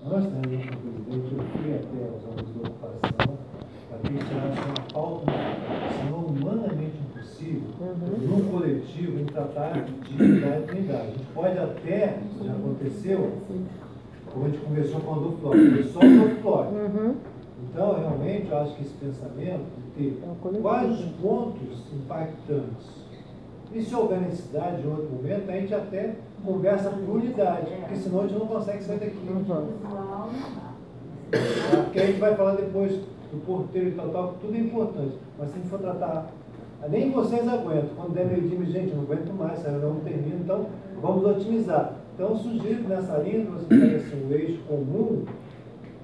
Antes da reunião com o presidente, eu fui até os órgãos de ocupação para que eles tirassem uma pauta, senão humanamente impossível, num coletivo, em tratar de unidade. A gente pode até, isso já aconteceu, como a gente conversou com o Adolfo Flores, foi só o Adolfo Flores. Então, realmente, eu acho que esse pensamento de ter quais os pontos impactantes. E se houver necessidade, em outro momento, a gente até conversa por unidade, porque senão a gente não consegue sair daqui. Porque a gente vai falar depois do porteiro e tal, tudo é importante. Mas se a gente for tratar, nem vocês aguentam. Quando der meio dia, gente, não aguento mais, essa reunião não termina, então vamos otimizar. Então, eu sugiro que nessa linha você tenha assim, um eixo comum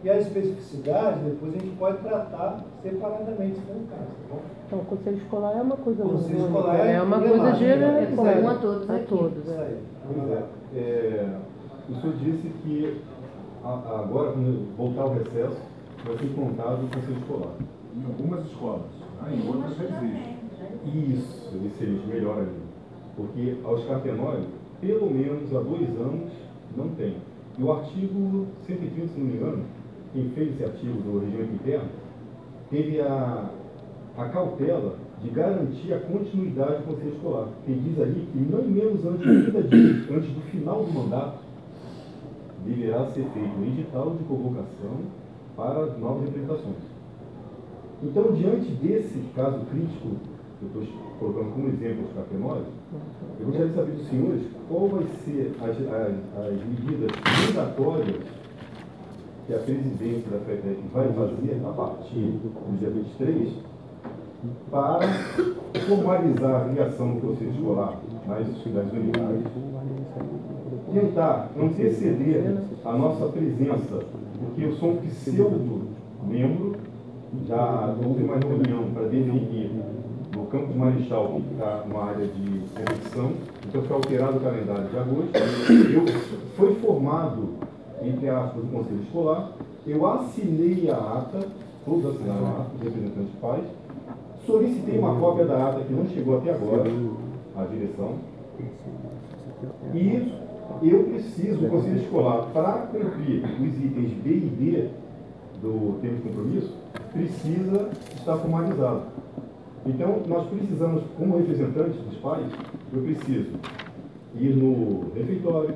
e a especificidade, depois a gente pode tratar separadamente, se for o caso, tá bom? Então, o conselho escolar é uma coisa O conselho escolar é uma coisa generalizada. comum a todos. A todos, Isso aí. Pois é. O senhor disse que agora, quando voltar ao recesso, vai ser implantado o conselho escolar. Em algumas escolas, né? Em outras já existe. Isso, excelente, melhor ainda. Porque aos Carpenóis, pelo menos há 2 anos, não tem. E o artigo 130, se não me engano, quem fez esse artigo do regimento interno, teve a cautela de garantir a continuidade do conselho escolar. Ele diz ali que não menos antes de 30 dias, antes do final do mandato, deverá ser feito um edital de convocação para novas representações. Então, diante desse caso crítico, que eu estou colocando como exemplo os Carpenóis, eu gostaria de saber dos senhores qual vai ser as medidas mandatórias que a presidência da FETEC vai fazer a partir do dia 23 para formalizar a criação do conselho escolar nas unidades, tentar anteceder a nossa presença, porque eu sou um pseudo-membro, já houve uma reunião para definir no Campo de Marechal, que está numa área de eleição, então foi alterado o calendário de agosto. Foi formado, entre aspas, o conselho escolar, eu assinei a ata, todos assinaram a ata, os representantes de pais, solicitei uma cópia da ata que não chegou até agora à direção, e eu preciso, o conselho escolar, para cumprir os itens B e D do termo de compromisso, precisa estar formalizado. Então, nós precisamos, como representantes dos pais, eu preciso ir no refeitório,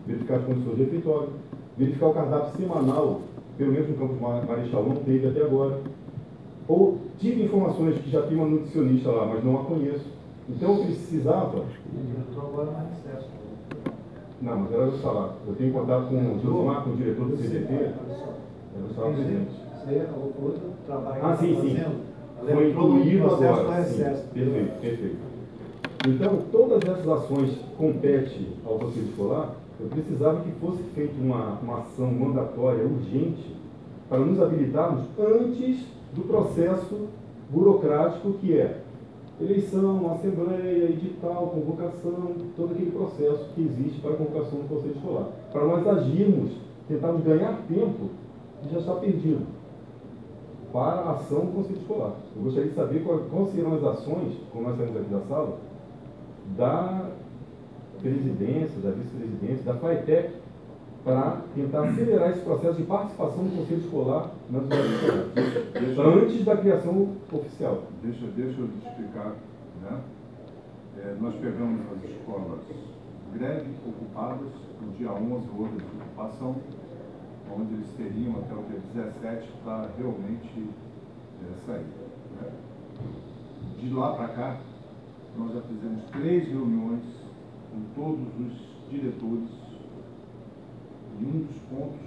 verificar as condições do refeitório, verificar o cardápio semanal, pelo menos no Campo de Marechal não teve até agora, ou tive informações que já tem uma nutricionista lá, mas não a conheço. Então, eu precisava... Eu estou agora mais acesso. Não, mas era do salário. Eu tenho contato com o Josimar, com o diretor do CDT, era do salário presente. Isso é outro trabalho. Ah, sim, sim. Foi incluído agora. Sim, perfeito, perfeito. Então, todas essas ações que competem ao conselho escolar, eu precisava que fosse feita uma ação mandatória, urgente, para nos habilitarmos antes do processo burocrático que é eleição, assembleia, edital, convocação, todo aquele processo que existe para a convocação do conselho escolar. Para nós agirmos, tentarmos ganhar tempo que já está perdido para a ação do conselho escolar. Eu gostaria de saber quais serão as ações, como nós saímos aqui da sala, da presidência, da vice-presidência, da FAETEC, para tentar acelerar esse processo de participação do conselho escolar nas unidades escolares, antes da criação oficial. Deixa eu te explicar, né? Nós pegamos as escolas greve ocupadas, no dia 11 houve de ocupação, onde eles teriam até o dia 17 para realmente sair. Né? De lá para cá, nós já fizemos 3 reuniões com todos os diretores. E um dos pontos,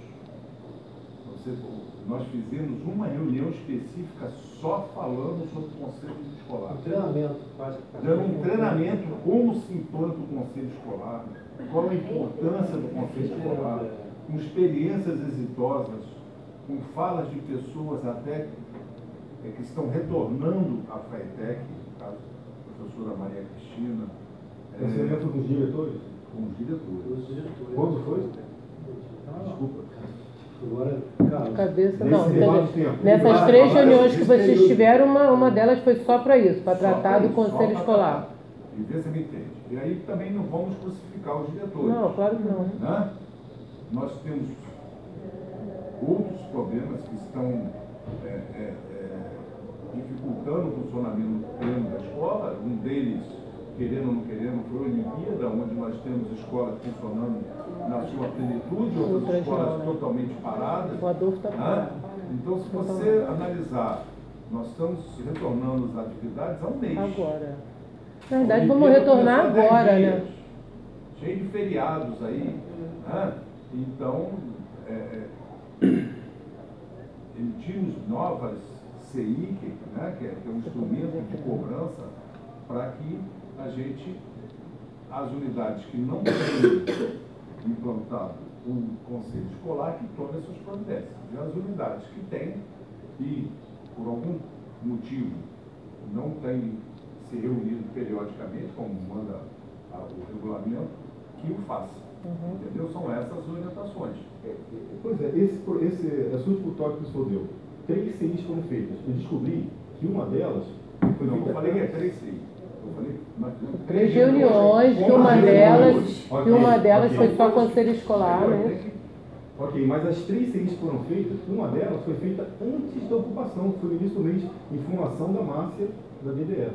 nós fizemos uma reunião específica só falando sobre o conselho escolar. Um treinamento. Dando um treinamento, como se implanta o conselho escolar, qual a importância do conselho escolar, com experiências exitosas, com falas de pessoas até que estão retornando à FAETEC, no caso, a professora Maria Cristina. Treinamento com os diretores? Com os diretores. Quando foi? Desculpa. Agora, Cabeça, não. Nessas 3 reuniões que vocês tiveram, uma delas foi só para isso, para tratar do conselho escolar. E vê se me entende. E aí também não vamos crucificar os diretores. Não, claro que não. Né? Nós temos problemas que estão dificultando o funcionamento pleno da escola. Um deles, querendo ou não querendo, foi a Olimpíada, onde nós temos escolas funcionando na sua plenitude, outras escolas totalmente paradas. O Adolfo está parado. Então, se você analisar, nós estamos retornando às atividades há um mês. Agora. Na verdade, vamos retornar agora, né? Cheio de feriados aí. Né? Então, emitimos novas CI, né? que é um instrumento de cobrança, para que as unidades que não têm implantado um conselho escolar, que tomem as suas providências. E as unidades que têm e, por algum motivo, não têm se reunido periodicamente, como manda o regulamento, que o faça. Entendeu? São essas orientações. Pois é, esse último toque que o senhor deu, 3 CIs foram feitas. Eu descobri que uma delas foi Não, feita... eu falei que é 3 CI. Eu falei... 3 reuniões, e uma delas foi só conselho escolar, né? Ok, mas as 3 CIs que foram feitas, uma delas foi feita antes da ocupação, foi no início do mês, em formação da Márcia da DDE.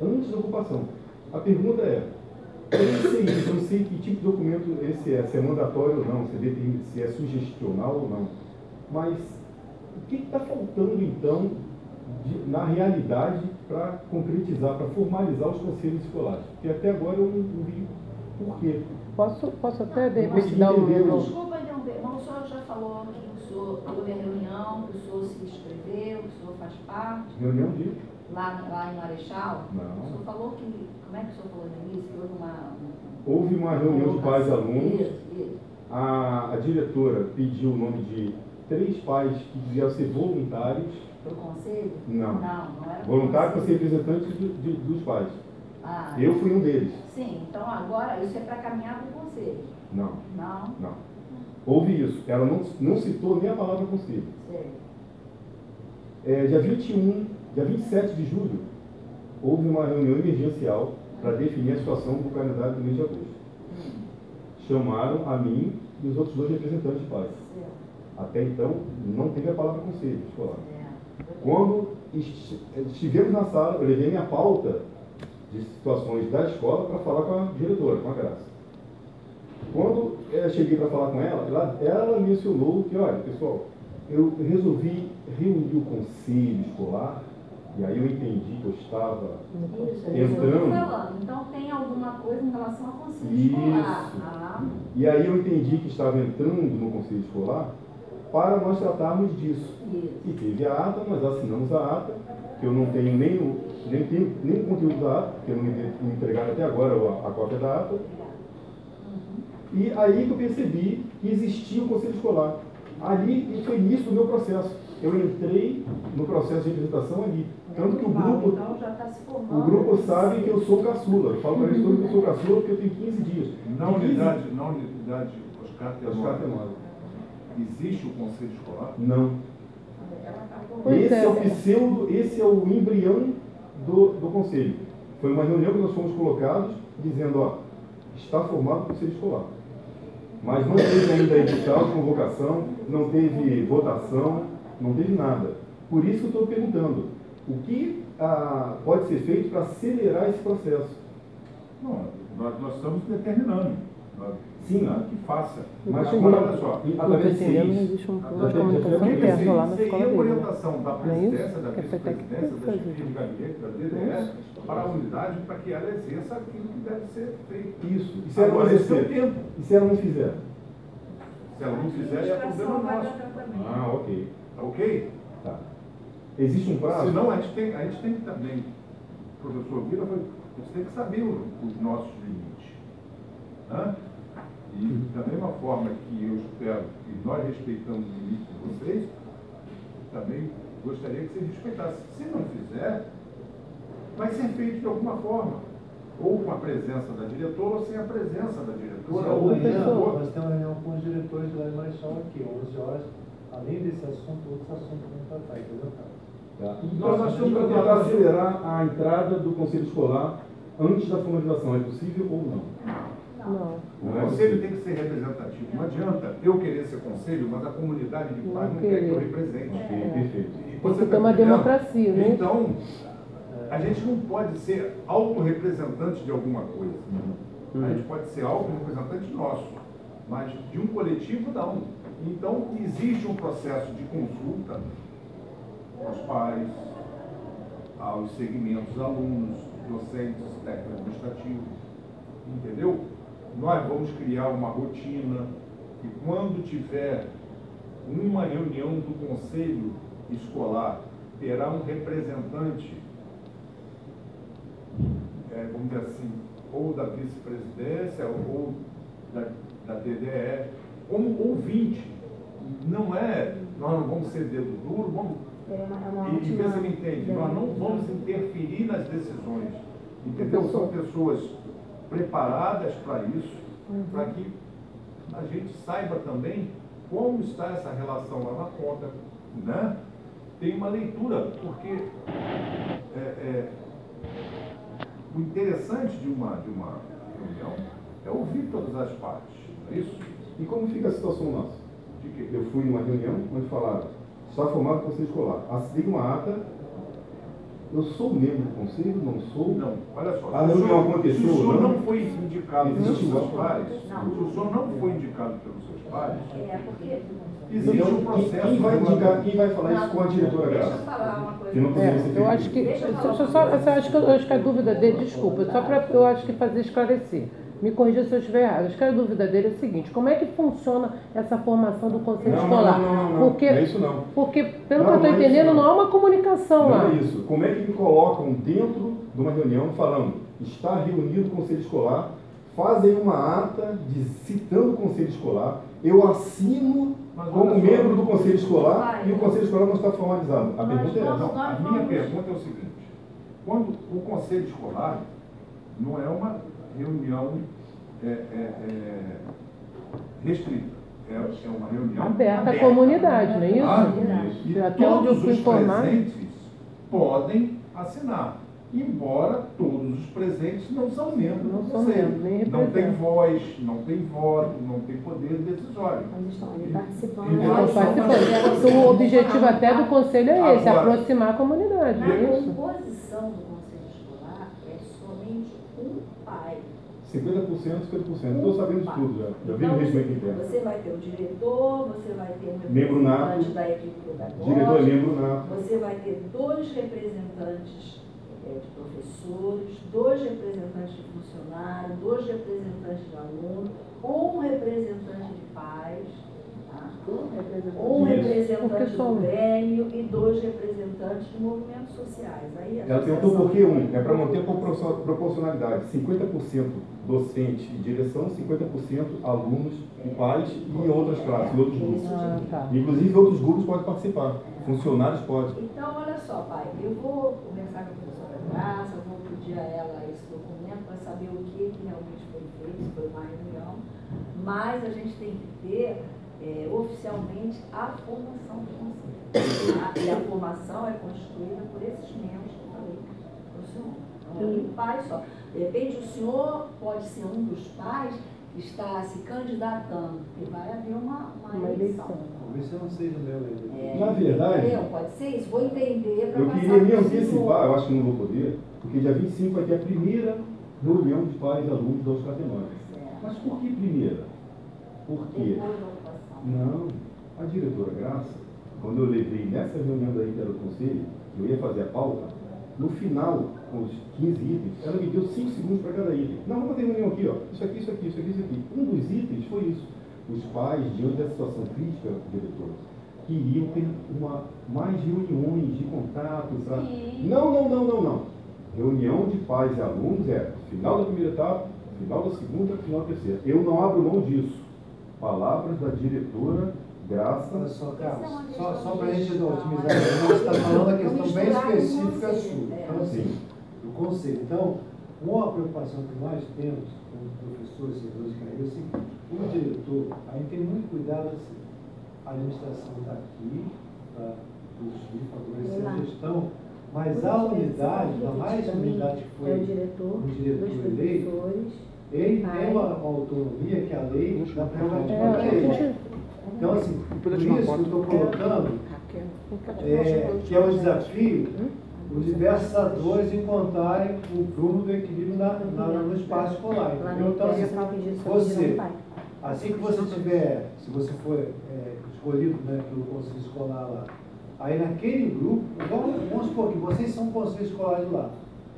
Antes da ocupação. A pergunta é, 3 CIs, eu não sei que tipo de documento esse é, se é mandatório ou não, se é sugestional ou não, mas o que está faltando então, na realidade, para concretizar, para formalizar os conselhos escolares? Porque até agora eu não vi por quê. Posso até, de repente, dar um... Desculpa interromper, mas o senhor já falou que o senhor houve a reunião, que o senhor se inscreveu, que o senhor faz parte. Reunião de? Lá em Marechal? Não. O senhor falou que... Como é que o senhor falou no início? Que houve uma reunião de pais e alunos. Isso. A diretora pediu o nome de 3 pais que deviam ser voluntários. Para o conselho? Não. Não era Voluntário para ser representante dos pais. Ah, Eu fui um deles. sim, então agora isso é para caminhar para o conselho? Não. Não? Houve isso. Ela não citou nem a palavra conselho. Sei. Dia 27 de julho, houve uma reunião emergencial para definir a situação do calendário do mês de agosto. Chamaram a mim e os outros 2 representantes de pais. Certo. Até então, não teve a palavra conselho escolar. Certo. Quando estivemos na sala, eu levei minha pauta de situações da escola para falar com a diretora, com a Graça. Quando eu cheguei para falar com ela mencionou que, olha, pessoal, eu resolvi reunir o conselho escolar, e aí eu entendi que eu estava entrando. Então tem alguma coisa em relação ao conselho escolar. E aí eu entendi que estava entrando no conselho escolar para nós tratarmos disso. Isso. E teve a ata, nós assinamos a ata, que eu não tenho nem o conteúdo da ata, porque eu não me entregaram até agora a cópia da ata. E aí que eu percebi que existia o conselho escolar. Ali foi início do meu processo. Eu entrei no processo de representação ali. Tanto que o grupo, então já está se formando. O grupo sabe que eu sou caçula. Eu falo para eles todos que eu sou caçula porque eu tenho 15 dias. Na unidade Oscar Tenório. Existe o conselho escolar? Não. Pois Esse é. é o pseudo, esse é o embrião do conselho. Foi uma reunião que nós fomos colocados dizendo, ó, está formado o conselho escolar. Mas não teve ainda edital de convocação, não teve votação, não teve nada. Por isso que eu estou perguntando, o que pode ser feito para acelerar esse processo? Não, nós estamos determinando. Sim. Nada que faça. Mas olha só, através de entendendo, CIs, existe um plano de comunicação Através de interno lá na seria escola a dele. orientação da Não é isso? presidência, da Que foi vice-presidência, técnico, da chefia de gabinete, da DDE, para a unidade, para que ela exerça aquilo que deve ser feito. Isso. E se ela não Agora, esse é o fizer? tempo. E se ela não fizer? Se ela não fizer, é problema nosso. Ah, ok. Tá ok? Tá. Existe um prazo? Senão, a gente tem que também, o professor Vila, a gente tem que saber os nossos limites. Né? E da mesma forma que eu espero que nós respeitamos o limite de vocês, também gostaria que vocês respeitassem. Se não fizer, vai ser feito de alguma forma. Ou com a presença da diretora, ou sem a presença da diretora. Ou Amanhã nós temos uma reunião com os diretores lá em Marechal aqui, 11 horas. Além desse assunto, outros assuntos vamos tratar, entendeu? Tá. Nós estamos para tentar acelerar a entrada do conselho escolar antes da formalização. É possível ou não? Não. O conselho tem que ser representativo. Não adianta eu querer ser conselho, mas a comunidade de pais não quer que eu represente. Perfeito. Tem que ter uma democracia, né? Então, a gente não pode ser autorrepresentante de alguma coisa. A gente pode ser autorrepresentante nosso, mas de um coletivo não. Então, existe um processo de consulta aos pais, aos segmentos alunos, docentes, técnicos administrativos, entendeu? Nós vamos criar uma rotina e quando tiver uma reunião do conselho escolar, terá um representante, vamos dizer assim, ou da vice-presidência ou da TDE, como ouvinte. Não é, nós não vamos ser dedo duro, vamos... E você me entende, nós não vamos interferir nas decisões, entendeu? São pessoas preparadas para isso, para que a gente saiba também como está essa relação lá na ponta, né? Tem uma leitura, porque o interessante de uma reunião é ouvir todas as partes, não é isso? E como fica a situação nossa? De quê? Eu fui numa reunião onde falaram, está formado o conselho escolar, assine uma ata, eu sou membro do conselho, não sou? Não, olha só. A reunião aconteceu, se o senhor não? não foi indicado pelos Existe seus igual. pais, Não. se o senhor não foi indicado pelos seus pais, Porque... existe Então, um processo... quem vai indicar, quem vai falar isso com a diretora Deixa eu Graça? falar uma coisa. Que não poderia ser Eu acho que, eu acho que a dúvida dele, desculpa, só para eu acho que fazer esclarecer. Me corrija se eu estiver errado. Acho que a dúvida dele é o seguinte: como é que funciona essa formação do conselho escolar? Não, porque, não é isso não. Porque, pelo Não, que eu estou não é entendendo, isso, não. não há uma comunicação lá. Não é isso. Como é que me colocam dentro de uma reunião falando, está reunido o conselho escolar, fazem uma ata citando o conselho escolar, eu assino como membro do conselho escolar e o conselho escolar não está formalizado. A pergunta é essa. Não, a minha pergunta é o seguinte: quando o conselho escolar não é uma reunião restrita, é uma reunião Aberta à comunidade, não é isso? E Até onde eu todos fui os informado. presentes podem assinar, embora todos os presentes não são membros Não do são conselho. membros, nem Não tem representam. voz, não tem voto, não tem poder decisório. Mas estão ali participando. Então, Então, participando. Então, o objetivo até do conselho é esse, Agora, aproximar a comunidade, não Na é isso? composição do conselho escolar é somente um pai. 50%, 50%. Estou sabendo de tudo já. Já vi o Então, regimento interno. você vai ter o diretor, você vai ter um Membro nato. representante da equipe pedagógica, Diretor é membro nato. você vai ter 2 representantes de professores, 2 representantes de funcionário, 2 representantes de aluno, um representante de pais, tá? Um representante do Grêmio e 2 representantes de movimentos sociais. Aí, a Ela perguntou associação- por que um. É para manter a proporcionalidade. 50% docente e direção, 50% alunos e pais e outras classes, e outros grupos. Ah, tá. Inclusive outros grupos podem participar. Funcionários podem. Então, olha só, pai, eu vou conversar com a professora Graça, vou pedir a ela esse documento para saber o que realmente foi feito, se foi uma reunião, mas a gente tem que ter oficialmente a formação do conselho. Tá? E a formação é constituída por esses membros que eu falei para o senhor. Não é um pai só. De repente, o senhor pode ser um dos pais que está se candidatando, porque vai haver uma eleição. Talvez você não seja meu ainda. Na verdade, Entendeu? Pode ser isso. Vou entender para eu passar queria me pro antecipar, senhor. eu acho que não vou poder, porque dia 25 vai ter a primeira reunião de pais e alunos da UFSCar. Mas por que primeira? Porque Depois da ocupação. não, a diretora Graça, quando eu levei nessa reunião daí que era o conselho, que eu ia fazer a pauta, no final, com os 15 itens, ela me deu 5 segundos para cada item. Não, vamos ter reunião aqui, ó. Isso aqui, isso aqui, isso aqui, isso aqui. Um dos itens foi isso. Os pais, diante da situação crítica, diretor, queriam ter mais reuniões de contato para. Sim. Não. Reunião de pais e alunos é final da primeira etapa, final da segunda, final da terceira. Eu não abro mão disso. Palavras da diretora Graça. Olha só, Carlos, Isso é uma só questão para a gente de gestão, otimizar, né? você está falando da questão bem Misturar com o específica conselho, sua. é. Então, assim, do conselho. Então, uma preocupação que nós temos como professores e servidores de carreira é o seguinte: o diretor, a gente tem muito cuidado assim, a administração está aqui para favorecer a gestão, mas a unidade, a mais unidade que foi é o diretor, o diretor os eleito, professores. ele tem uma autonomia que a lei dá prerrogativa para ele. Então, assim, por isso que eu estou colocando que é um desafio os diversos atores encontrarem o prumo do equilíbrio no espaço escolar. Então, assim que você tiver, se você for escolhido, né, pelo conselho escolar lá, aí naquele grupo, vamos supor que vocês são conselho escolar de lá.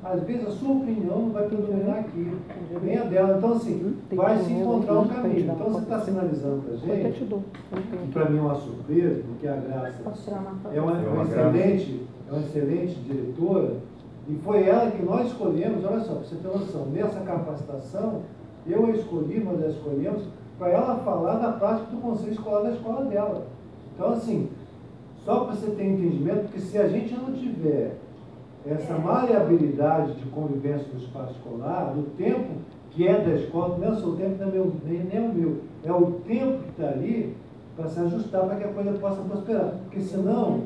Às vezes a sua opinião não vai predominar aqui, nem a dela. Então, assim, vai se encontrar um caminho. Então, você está sinalizando para a gente, e para mim é uma surpresa, porque a Graça é uma excelente diretora, e foi ela que nós escolhemos. Olha só, para você ter noção, nessa capacitação, eu a escolhi, nós a escolhemos, para ela falar da prática do conselho escolar da escola dela. Então, assim, só para você ter entendimento, porque se a gente não tiver essa maleabilidade de convivência no espaço escolar, no tempo que é da escola, não é o seu tempo, nem é o meu, é o tempo que está ali para se ajustar para que a coisa possa prosperar. Porque senão,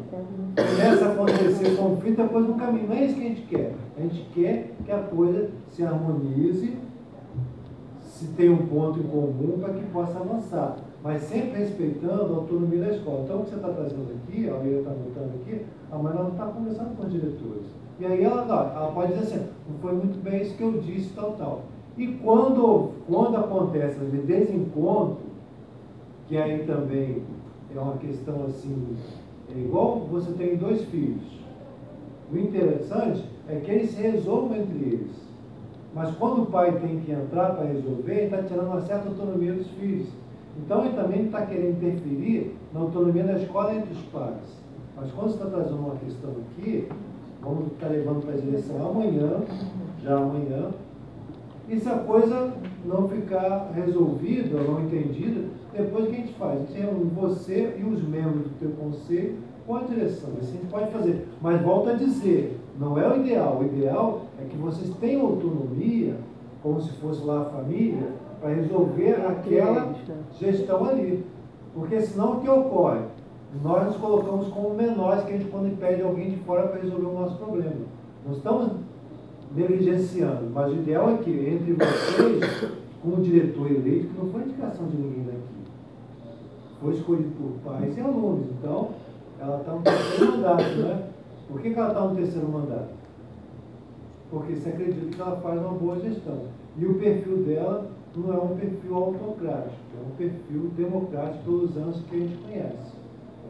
começa a acontecer conflito, a coisa não caminha. Não é isso que a gente quer. A gente quer que a coisa se harmonize, se tem um ponto em comum para que possa avançar, mas sempre respeitando a autonomia da escola. Então, o que você está trazendo aqui, a Leila está anotando aqui, a mãe não está conversando com os diretores. E aí ela pode dizer assim, não foi muito bem isso que eu disse, tal. E quando acontece de desencontro, que aí também é uma questão assim, é igual você tem 2 filhos. O interessante é que eles se resolvam entre eles. Mas quando o pai tem que entrar para resolver, ele está tirando uma certa autonomia dos filhos. Então ele também está querendo interferir na autonomia da escola entre os pais. Mas quando você está trazendo uma questão aqui, vamos estar levando para a direção amanhã, e se a coisa não ficar resolvida ou não entendida, depois o que a gente faz? A gente reúne você e os membros do teu conselho com a direção. Isso a gente pode fazer. Mas volto a dizer, não é o ideal. O ideal é que vocês tenham autonomia, como se fosse lá a família, para resolver aquela gestão ali. Porque senão o que ocorre? Nós nos colocamos como menores que a gente quando pede alguém de fora para resolver o nosso problema. Não estamos negligenciando, mas o ideal é que entre vocês, com o diretor eleito, que não foi indicação de ninguém daqui, foi escolhido por pais e alunos. Então, ela está no terceiro mandato, né? Por que ela está no terceiro mandato? Porque se acredita que ela faz uma boa gestão. E o perfil dela não é um perfil autocrático, é um perfil democrático pelos anos que a gente conhece.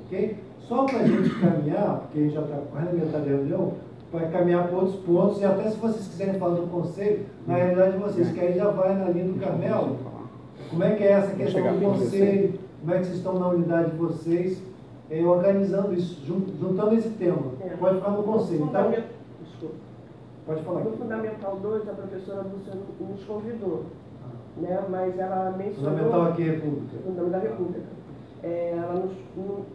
Ok? Só para a gente caminhar, porque a gente já está quase na metade da reunião, para caminhar para outros pontos, e até se vocês quiserem falar do conselho, na realidade vocês querem já vai na linha do Carmelo. Como é que é essa questão do conselho? Como é que vocês estão na unidade de vocês, organizando isso, juntando esse tema? Pode ficar no conselho. Então, desculpa. Pode falar. No Fundamental 2, a professora Lúcia nos convidou, né? Mas ela mencionou... Fundamental aqui é República. Fundamental da República. Ela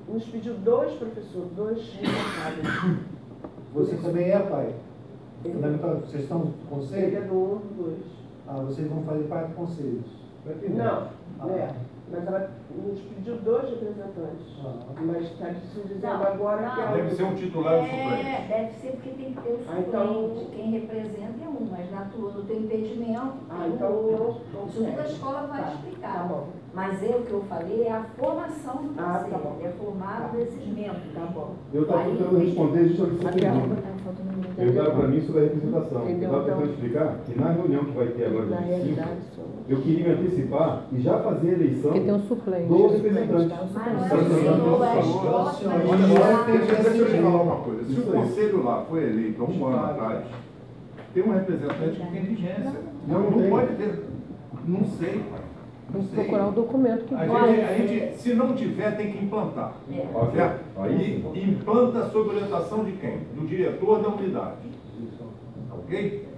nos pediu 2 professores, 2 responsáveis. Você também é pai? Fundamental, vocês estão no conselho? Ele é do 1 do 2. Ah, vocês vão fazer parte de conselhos? Não, mas ela nos pediu 2 representantes. Mas está se dizendo agora que ela... Deve ser um titular e um suplente. Deve ser porque tem que ter o suplente. Então, quem representa é um, mas no teu impedimento, isso a escola vai explicar. Tá bom. Mas o que eu falei é a formação do conselho, tá bom. é formado desses membros. Tá bom. Eu estava tentando responder justamente essa pergunta. Perguntaram para mim sobre a representação. Eu estava tentando explicar que na reunião que vai ter agora no 25, eu queria me antecipar e já fazer a eleição Porque tem um suplente. dos representantes. Deixa eu te falar uma coisa. Se o conselho lá foi eleito há um ano atrás, tem um representante que tem vigência. Não pode ter. Não sei, pai. Tem que procurar o documento que A gente, se não tiver, tem que implantar. Certo? Aí implanta sob orientação de quem? Do diretor da unidade. Ok?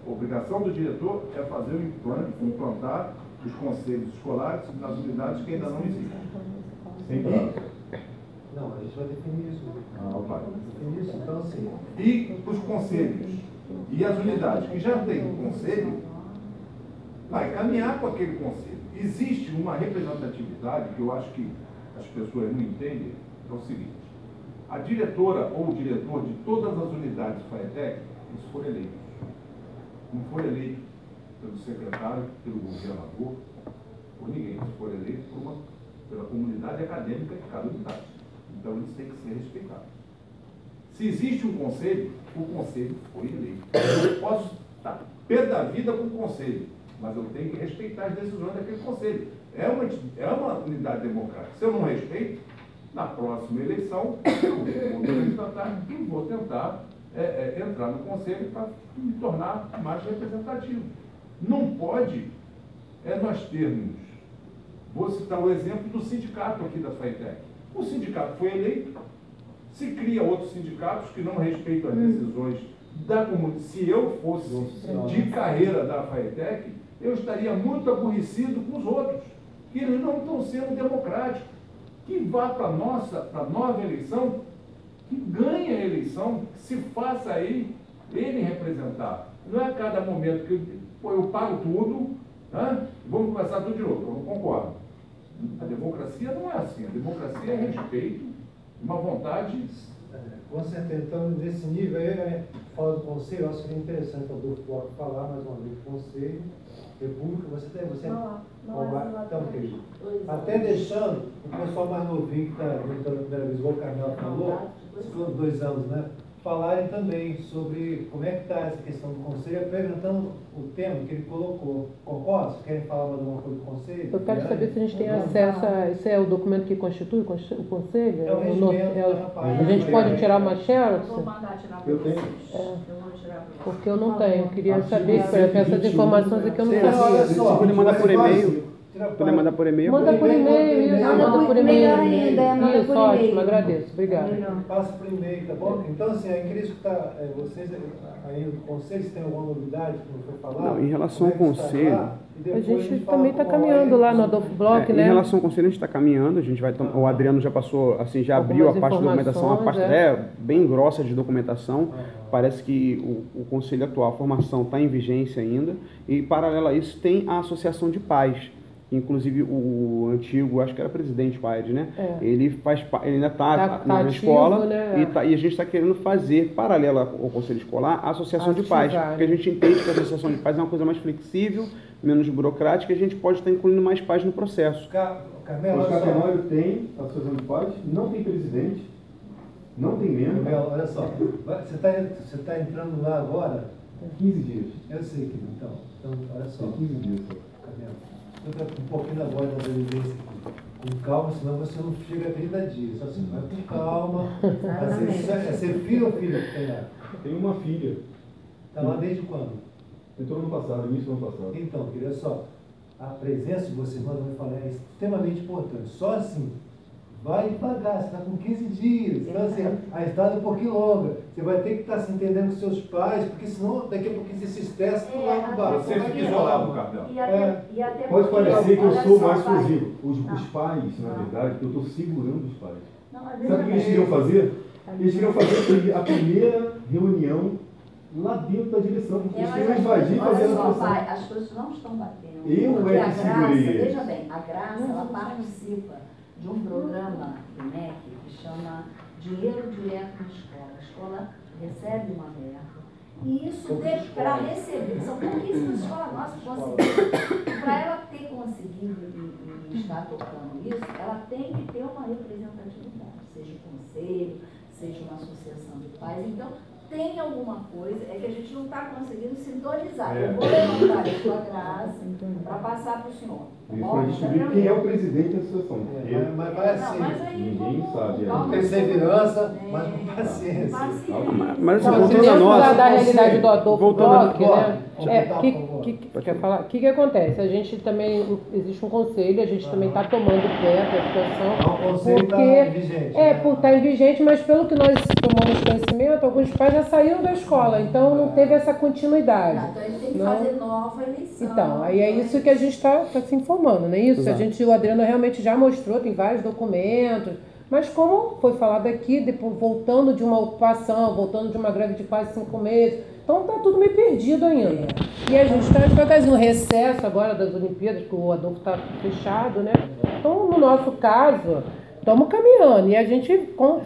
Obrigação do diretor é fazer o implante, implantar os conselhos escolares nas unidades que ainda não existem. Sempre. Não, a gente vai definir isso. Vai. Definir isso, então assim. E os conselhos e as unidades que já têm um conselho, vai caminhar com aquele conselho. Existe uma representatividade que eu acho que as pessoas não entendem, é o seguinte: a diretora ou o diretor de todas as unidades FAETEC, eles foram eleitos. Não foi eleito pelo secretário, pelo governador, por ninguém. Eles foram eleitos pela comunidade acadêmica de cada unidade. Então, eles têm que ser respeitados. Se existe um conselho, o conselho foi eleito. Eu posso estar pé da vida com o conselho, mas eu tenho que respeitar as decisões daquele conselho. É uma unidade democrática. Se eu não respeito, na próxima eleição, eu vou candidatar e vou tentar entrar no conselho para me tornar mais representativo. Não pode nós termos, vou citar o exemplo do sindicato aqui da FATEC. O sindicato foi eleito, se cria outros sindicatos que não respeitam as decisões da comunidade. Se eu fosse de carreira da FATEC, eu estaria muito aborrecido com os outros, que eles não estão sendo democráticos. Que vá para a nova eleição, que ganhe a eleição, que se faça aí ele representar. Não é a cada momento que eu pago tudo, né? Vamos começar tudo de novo. Eu não concordo. A democracia não é assim. A democracia é respeito, uma vontade. Com certeza. Então, nesse nível aí, fala do conselho, eu acho que é interessante o Adolfo Bloch falar mais uma vez do conselho, república, você então, querido, até deixando o pessoal mais novinho que está entrando a primeira vez, igual o Carmelo falou, ficou 2 anos, né? Falarem também sobre como é que está essa questão do conselho, apresentando o tema que ele colocou. Concorda? Vocês querem falar mais alguma coisa do conselho? Eu quero saber se a gente tem acesso a... Isso é o documento que constitui o conselho? É o regimento. A gente pode tirar uma xerox? Vou mandar tirar para Eu tenho. vocês. Eu vou tirar para vocês. Porque eu não tenho. Eu queria Artigo saber, porque essas informações aqui eu não Olha sabia. só, Você pode mandar por e-mail. tira Poder mandar por e-mail? Manda por e-mail, isso, manda por e-mail. Melhor ainda, manda Isso, por ótimo, e-mail. agradeço, obrigada. Passa por e-mail, tá bom? Então, assim, eu queria escutar vocês aí do conselho, se tem alguma novidade que não foi falado. Não, em relação ao como é que está conselho, lá, e A depois gente fala também está como caminhando é lá no que- Adolfo Bloch, Em né? relação ao conselho, a gente está caminhando, a gente vai o Adriano já passou, assim, já abriu a Algumas parte de documentação, uma parte informações, bem grossa de documentação. Parece que o conselho atual, a formação está em vigência ainda, e paralelo a isso tem a associação de pais. Inclusive o antigo, acho que era presidente Paed, né? É. Ele ainda está Tá na ativo, escola, né? e a gente está querendo fazer, paralelo ao conselho escolar, a associação de pais. Ativar, Porque a né? gente entende que a associação de pais é uma coisa mais flexível, menos burocrática, e a gente pode estar incluindo mais pais no processo. Carmelo, Os olha só. Catenório tem a Associação de Pais, não tem presidente, não tem membro, Carmelo, olha só. Você tá entrando lá agora? 15 dias. Eu sei que então. Então, olha só. Tem 15 dias só. Carmelo, entra um pouquinho na voz da presidência aqui. Com calma, senão você não chega a 30 dias. Só assim, vai com calma. É ser filho ou filha que tem lá? Tem uma filha, Está lá desde quando? entrou no ano passado, início do ano passado. Então, queria só, a presença de vocês, nós vamos falar, é extremamente importante. Só assim, vai devagar, você está com 15 dias. Então, assim, a estrada é um pouquinho longa. Você vai ter que estar se entendendo com seus pais, porque senão daqui a pouquinho você se estressa e lá no bar. Você fica isolado, Carmelo. E até Pode porque, parecer que eu olha sou só, mais pai. exclusivo. Os pais, na verdade, eu estou segurando os pais. Não, mas Sabe o que eles veja queriam bem. fazer? Eles queriam fazer a primeira reunião lá dentro da direção, porque eles queriam invadir e fazer a Olha só, votação. pai, as coisas não estão batendo. Eu Porque é a que Graça, segurei eles. veja bem, a Graça, ela participa de um programa do MEC que chama Dinheiro Direto na Escola. A escola recebe uma verba. E isso para receber, são pouquíssimas escolas nossas que conseguiram. Para ela ter conseguido e estar tocando isso, ela tem que ter uma representatividade, seja um conselho, seja uma associação de pais. Então, tem alguma coisa, é que a gente não está conseguindo sintonizar. Eu vou levantar isso com a Graça para passar para o senhor. Eles vão descobrir quem é o presidente da associação. Mas vai assim, ninguém sabe, com perseverança, mas com paciência. Mas Não, assim, se voltando a dentro nós, da realidade do Adolfo voltando a- Bloch, né? Volta. Quer falar? O que acontece? A gente também, existe um conselho, a gente também está tomando perto da situação. O conselho está Porque, vigente. por estar vigente, mas pelo que nós tomamos conhecimento, alguns pais já saíram da escola, então não teve essa continuidade. Não, então ele tem que Não. fazer nova eleição. Então, aí é isso que a gente está se informando, não é isso? Exato. O Adriano realmente já mostrou, tem vários documentos, mas como foi falado aqui, depois, voltando de uma ocupação, voltando de uma greve de quase 5 meses, então está tudo meio perdido ainda. E a gente está devagarzinho, recesso agora das Olimpíadas, que o Adolfo está fechado, né? Então, no nosso caso, estamos caminhando. E a gente,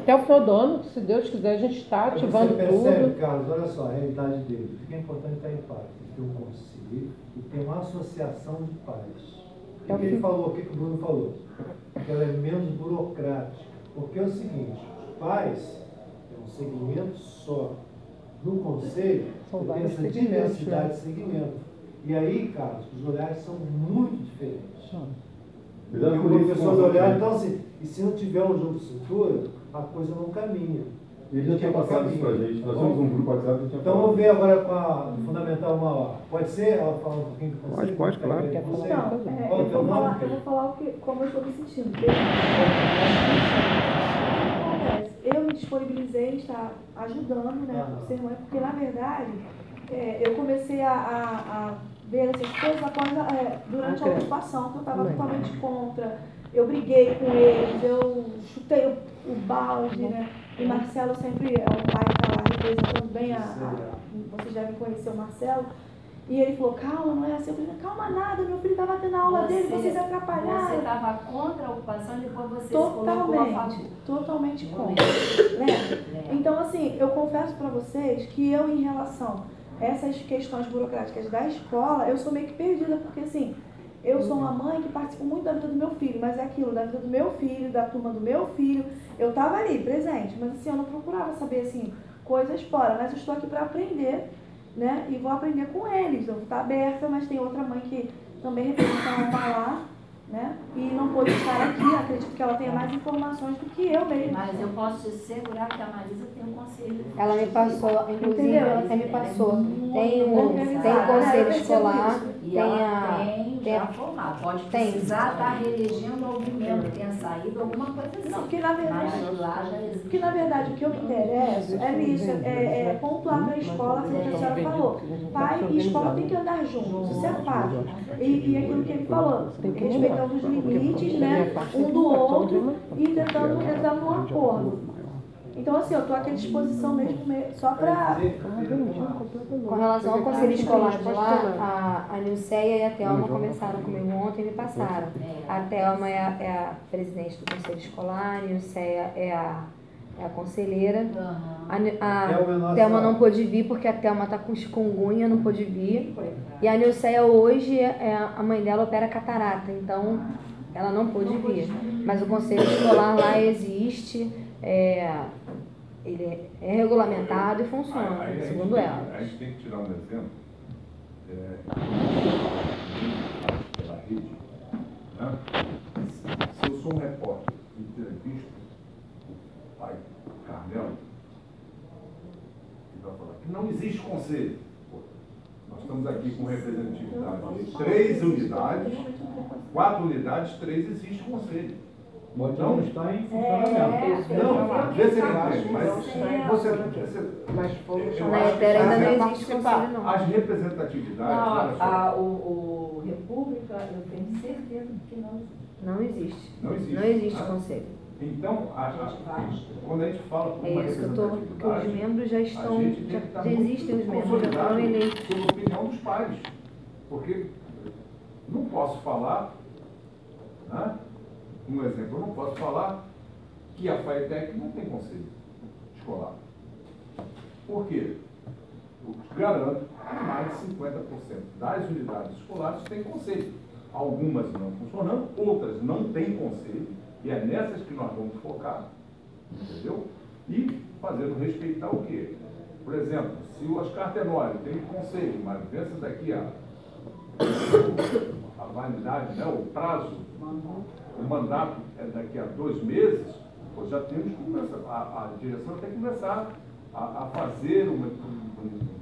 até o final do ano, se Deus quiser, a gente está ativando Você percebe, tudo. Carlos, olha só, a realidade dele. O que é importante estar em paz, ter um conselho. si e tem uma associação de pais. É O o que ele que- falou, o que o Bruno falou? Que ela é menos burocrática. Porque é o seguinte, os pais é um segmento só. No conselho, São você tem vários essa segmentos, diversidade né? de segmentos. E aí, Carlos, os olhares são muito diferentes. E Cuidado o com esse professor ponto, olhar, né? então assim, e se não tiver um jogo de cintura, a coisa não caminha. Ele já tinha passado isso pra gente. Nós somos um grupo WhatsApp que tinha Então vamos ver agora com a Fundamental 1A. Pode ser? Ela fala um pouquinho do conselho? Pode, claro. Quer falar? Conselho? Não, Qual o teu nome? Eu vou falar como eu estou me sentindo. Eu me disponibilizei em estar ajudando, né, por ser mãe, porque na verdade eu comecei a ver essas coisas após, durante a ocupação, que eu estava totalmente contra. Eu briguei com eles, eu chutei o balde, né? E Marcelo sempre é um pai que está lá representando bem vocês devem conhecer o Marcelo. E ele falou, calma, não é assim. Eu falei, calma nada, meu filho estava tendo a aula dele, vocês atrapalharam. Você estava contra a ocupação e depois você se colocou a favor. Totalmente contra. Lembra? Então, assim, eu confesso para vocês que eu, em relação a essas questões burocráticas da escola, eu sou meio que perdida, porque assim, eu sou uma mãe que participo muito da vida do meu filho, mas é aquilo, da vida do meu filho, da turma do meu filho, eu estava ali, presente, mas assim, eu não procurava saber, assim, coisas fora, mas eu estou aqui para aprender, né, e vou aprender com eles, eu vou estar aberta, mas tem outra mãe que também representa ela tá lá, né, e não pôde estar aqui, acredito que ela tenha mais informações do que eu mesmo. Mas eu posso te assegurar que a Marisa tem um conselho. Ela me passou, inclusive Entendeu? ela até me passou. Tem o organizada. conselho Eu percebo escolar, isso. E tem ela a. tem tem já a- formado. Pode tem. precisar estar reelegendo algum membro, tenha saído, alguma coisa assim. Não, porque na verdade, Mas lá já existe. porque na verdade o que eu me interesso é nisso, é pontuar para a escola, como a senhora falou. Pai e escola tem que andar juntos, isso é fato. E aquilo que ele falou, respeitando os limites, né, um do outro e tentando entrar num acordo. Então, assim, eu estou aqui à disposição mesmo, só para... Com relação ao conselho escolar de lá, a Nilceia e a Thelma conversaram comigo ontem e me passaram. A Thelma é a presidente do conselho escolar, a Nilceia é a conselheira. A Thelma não pôde vir porque a Thelma está com chikungunya, não pôde vir. E a Nilceia hoje, a mãe dela opera catarata, então ela não pôde vir. Mas o conselho escolar lá existe, ele é regulamentado e funciona, Aí segundo ela. A gente tem que tirar um exemplo pela rede. Né? Se eu sou um repórter e entrevisto o pai Carmelo, ele vai falar que não existe conselho. Pô, nós estamos aqui com representatividade de 3 unidades, 4 unidades, 3 existe conselho. Pode não estar em funcionamento. Não, vê se ele entende, mas você Na Etera ainda não existe conselho, não. as representatividades, olha só, O República, eu tenho certeza que não existe. Não existe. Não existe. Não existe Ah. conselho. então, quando a gente fala por uma É isso que eu estou. Porque os representatividade, membros já a estão. gente tem Já, que estar já muito existem os membros, já foram consolidado eleitos. sob a opinião dos pais. Porque não posso falar, né? Um exemplo, eu não posso falar que a FAETEC não tem conselho escolar. Por quê? Eu garanto que mais de 50% das unidades escolares têm conselho. Algumas não funcionando, outras não têm conselho, e é nessas que nós vamos focar, entendeu? E fazendo respeitar o quê? Por exemplo, se o Oscar Tenório tem conselho, mas pensa daqui a validade, né, o prazo, o mandato é daqui a 2 meses, nós já temos que começar, a direção tem que começar a fazer,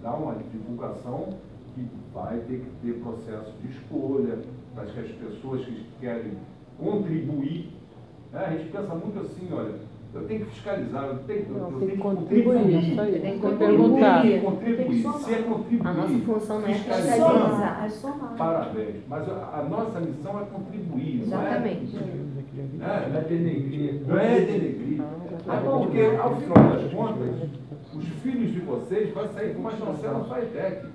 dar uma divulgação que vai ter que ter processo de escolha, para que as pessoas que querem contribuir, né, a gente pensa muito assim, olha, eu tenho que fiscalizar, eu tenho que contribuir. Isso aí. Tem que contribuir. Contribuir. Se é contribuir, A nossa função não é fiscalizar, fiscalizar. parabéns. Mas a nossa missão é contribuir, Exatamente. não é denegrir. Não é denegrir. Porque, ao final das contas, os filhos de vocês vão sair com uma chancela FAETEC.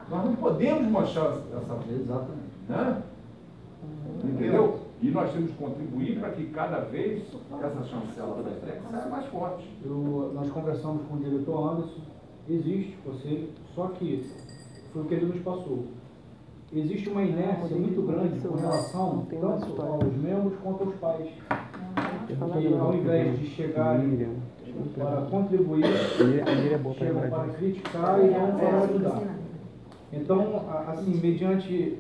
Nós não podemos manchar essa... Exatamente. Né? Entendeu? E nós temos que contribuir para que cada vez essa chancela FAETEC seja mais forte. Nós conversamos com o diretor Anderson, existe conselho, só que foi o que ele nos passou. existe uma inércia muito grande com relação tanto aos membros quanto aos pais. Que ao invés de chegarem para contribuir, chegam para criticar e não para ajudar. Então, assim, mediante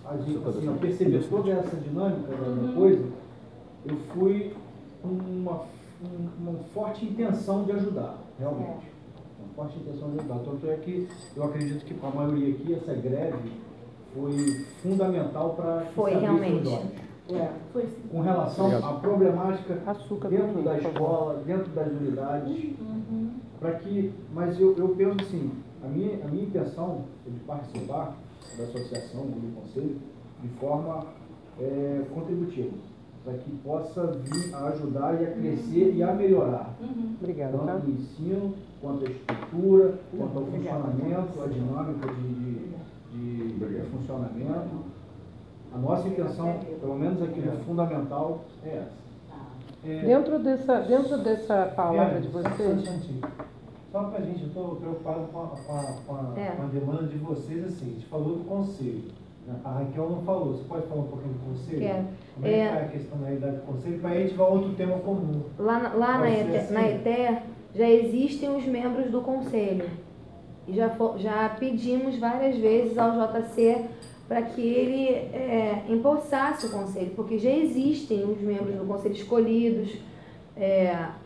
assim, eu percebi toda essa dinâmica da coisa, eu fui com uma forte intenção de ajudar, realmente. Uma forte intenção de ajudar. Tanto é que eu acredito que para a maioria aqui, essa greve foi fundamental para que foi realmente. Foi. Com relação à problemática dentro da escola, dentro das unidades, para que, mas eu penso assim, a minha intenção é de participar da associação, do conselho, de forma contributiva, para que possa vir a ajudar e a crescer e a melhorar. Obrigada. Tanto o ensino, quanto a estrutura, quanto ao funcionamento, a dinâmica de funcionamento. A nossa intenção, pelo menos aqui no fundamental, é essa. Dentro dessa palavra de vocês... Só para a gente, eu estou preocupado com a demanda de vocês, assim, a gente falou do conselho. A Raquel não falou, você pode falar um pouquinho do conselho? Quero. Como é que está a questão da realidade do conselho? Para a gente vai a outro tema comum. Lá na ETER já existem os membros do conselho. E já pedimos várias vezes ao JC para que ele empossasse o conselho, porque já existem os membros do conselho escolhidos,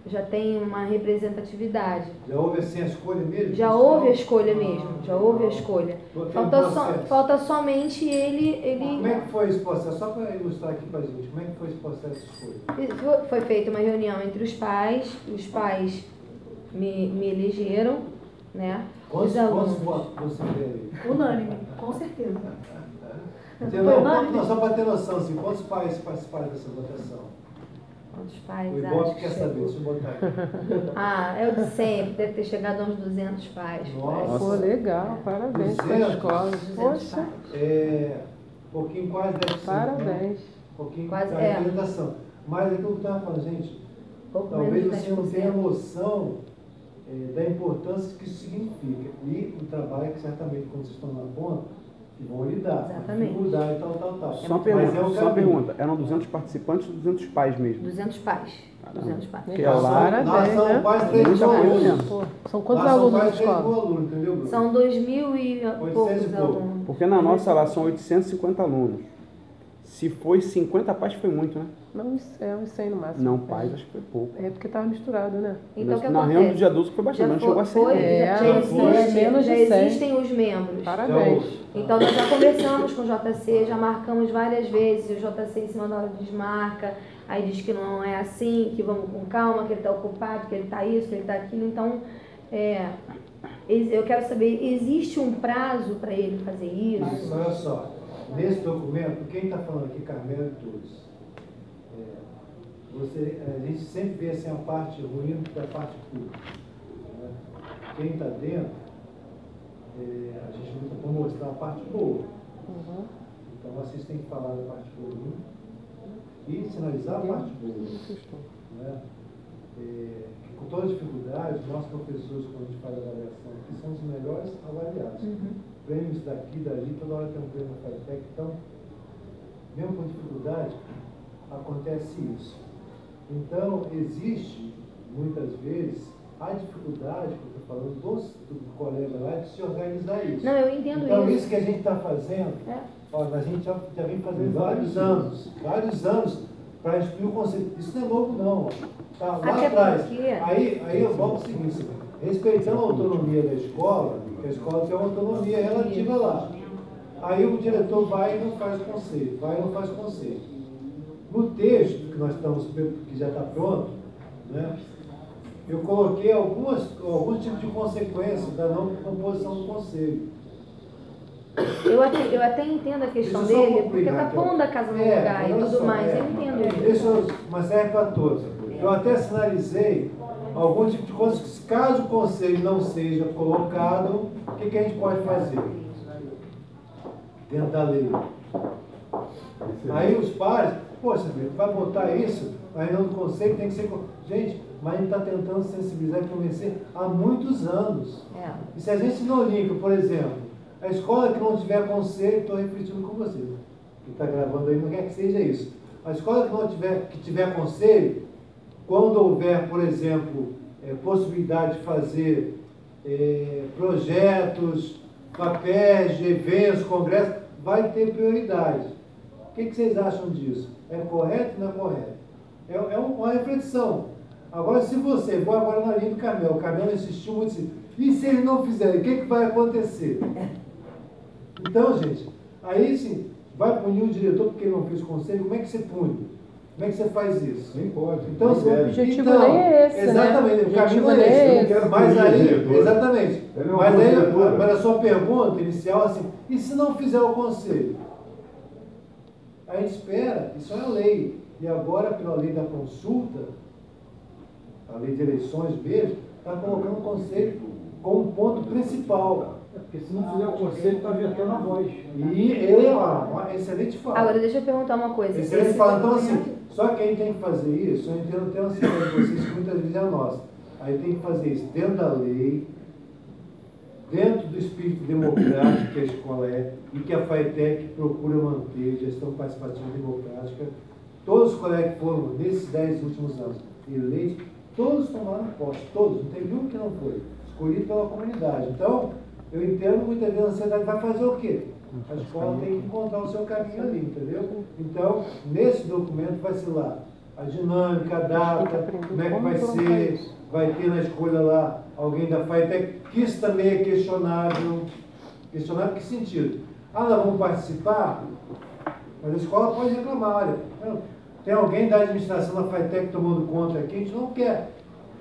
já tem uma representatividade. Já houve assim a escolha mesmo? Já houve a escolha mesmo, já houve a escolha. Falta somente ele... Como é que foi esse processo? Só para ilustrar aqui para a gente, como é que foi esse processo de escolha? Foi feita uma reunião entre os pais me elegeram, né? Quantos votos você teve? Unânime, com certeza. Só para ter noção, assim, quantos pais participaram dessa votação? Quantos pais? O Ibope quer saber, deixa eu botar aqui. É o de sempre, deve ter chegado a uns 200 pais. Nossa, pô, legal, parabéns para a escola. Poxa. Um pouquinho quase deve ser. Parabéns. Um pouquinho quase da representação. Mas aquilo que eu estava falando, gente, talvez você não tenha noção da importância que isso significa. E o trabalho que certamente, quando vocês estão na ponta, que vão lidar, dificuldade e tal. Só uma pergunta, eram 200 participantes ou 200 pais mesmo? 200 pais. 200 pais. São quase 3 mil alunos. São quantos alunos na escola? São 2.000 e poucos alunos. Porque na nossa lá são 850 alunos. Se foi 50 pais foi muito, né? Não, uns 100 no máximo. Não, pais acho que foi pouco. É porque estava misturado, né? Então, na reunião do dia 12 foi bastante, não chegou a 100. Já existem os membros. Parabéns. Então nós já conversamos com o JC, já marcamos várias vezes, o JC em cima da hora desmarca, aí diz que não é assim, que vamos com calma, que ele está ocupado, que ele está isso, que ele está aquilo. Então, eu quero saber, existe um prazo para ele fazer isso? Olha só, nesse documento, quem está falando aqui, Carmelo e todos, a gente sempre vê assim, a parte ruim da parte pública. Né? Quem está dentro, a gente luta por mostrar a parte boa. Então vocês têm que falar da parte boa e sinalizar a parte boa. Né? Com toda dificuldade, nossos professores, quando a gente faz a avaliação aqui, são os melhores avaliados. Prêmios daqui, dali, toda hora tem um prêmio na FATEC. Então, mesmo com dificuldade, acontece isso. Então, existe, muitas vezes, a dificuldade, que eu estou falando, do colega lá, de se organizar isso. Não, eu entendo isso. Então, isso que a gente está fazendo, a gente já vem fazendo vários anos, para instituir o conceito. Isso não é novo, não. Tá lá atrás. Aí eu volto ao seguinte, respeitando a autonomia da escola, que a escola tem uma autonomia relativa lá. Aí o diretor vai e não faz conceito. No texto que nós estamos, que já está pronto, né, eu coloquei alguns tipos de consequências da não composição do conselho. Eu até entendo a questão dele, porque está pondo a casa no lugar e tudo mais, eu entendo isso. Mas serve para todos. Eu até sinalizei algum tipo de coisa que, caso o conselho não seja colocado, o que a gente pode fazer? Dentro da lei. Aí os pais, poxa, vai botar isso, aí não do conselho tem que ser... Gente, mas a gente está tentando sensibilizar e convencer há muitos anos. E se a gente não liga, por exemplo, A escola que não tiver conselho, estou refletindo com você, que está gravando aí, não quer que seja isso. A escola que tiver conselho, quando houver, por exemplo, possibilidade de fazer projetos, papéis, eventos, congressos, vai ter prioridade. O que vocês acham disso? É correto ou não é correto? É uma reflexão. Agora, se você, vou agora na linha do Carmel, o Carmel insistiu muito assim, e se eles não fizerem, o que vai acontecer? Então, gente, aí sim, vai punir o diretor porque ele não fez conselho, como é que você pune? Como é que você faz isso? Nem pode. Então, nem o objetivo nem é esse, exatamente, né? O caminho é esse. Mas aí, exatamente. Mas aí, a sua pergunta inicial, assim, e se não fizer o conselho? A gente espera, isso é a lei. E agora, pela lei da consulta, a lei de eleições mesmo, está colocando o conselho como ponto principal. Porque se não fizer o conselho, está vetando a voz. E ele é uma excelente fala. Agora, deixa eu perguntar uma coisa. Excelente fala. Então, assim, só quem tem que fazer isso, eu entendo até uma cidade de vocês que muitas vezes é a nossa. Aí tem que fazer isso dentro da lei, dentro do espírito democrático que a escola é, e que a FATEC procura manter, gestão participativa democrática. Todos os colegas que foram, nesses 10 últimos anos, eleitos, todos tomaram posse, todos, não teve um que não foi, escolhido pela comunidade. Então, eu entendo muitas vezes a sociedade vai fazer o quê? A escola tem que encontrar o seu caminho ali, entendeu? Então, nesse documento vai ser lá a dinâmica, a data, como é que vai ser, vai ter na escolha lá alguém da FATEC, que isso também é questionável. Questionável em que sentido? Ah, nós vamos participar? Mas a escola pode reclamar, olha, tem alguém da administração da FATEC tomando conta aqui, a gente não quer.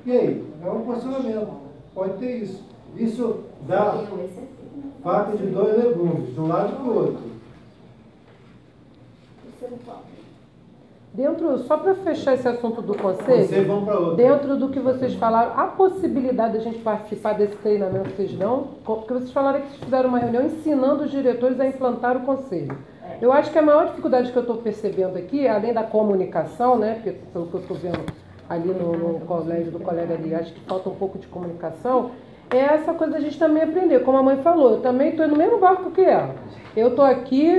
E aí? É um posicionamento. Pode ter isso. Isso dá faca de 2 legumes, de um lado e do outro. Dentro, só para fechar esse assunto do conselho, vamos para outro. Dentro do que vocês falaram, a possibilidade de a gente participar desse treinamento, vocês não? Porque vocês falaram que vocês fizeram uma reunião ensinando os diretores a implantar o conselho. Eu acho que a maior dificuldade que eu estou percebendo aqui, além da comunicação, né, porque pelo que eu estou vendo ali no colégio do colega ali, acho que falta um pouco de comunicação, é essa coisa da gente também aprender. Como a mãe falou, eu também estou no mesmo barco que ela. Eu estou aqui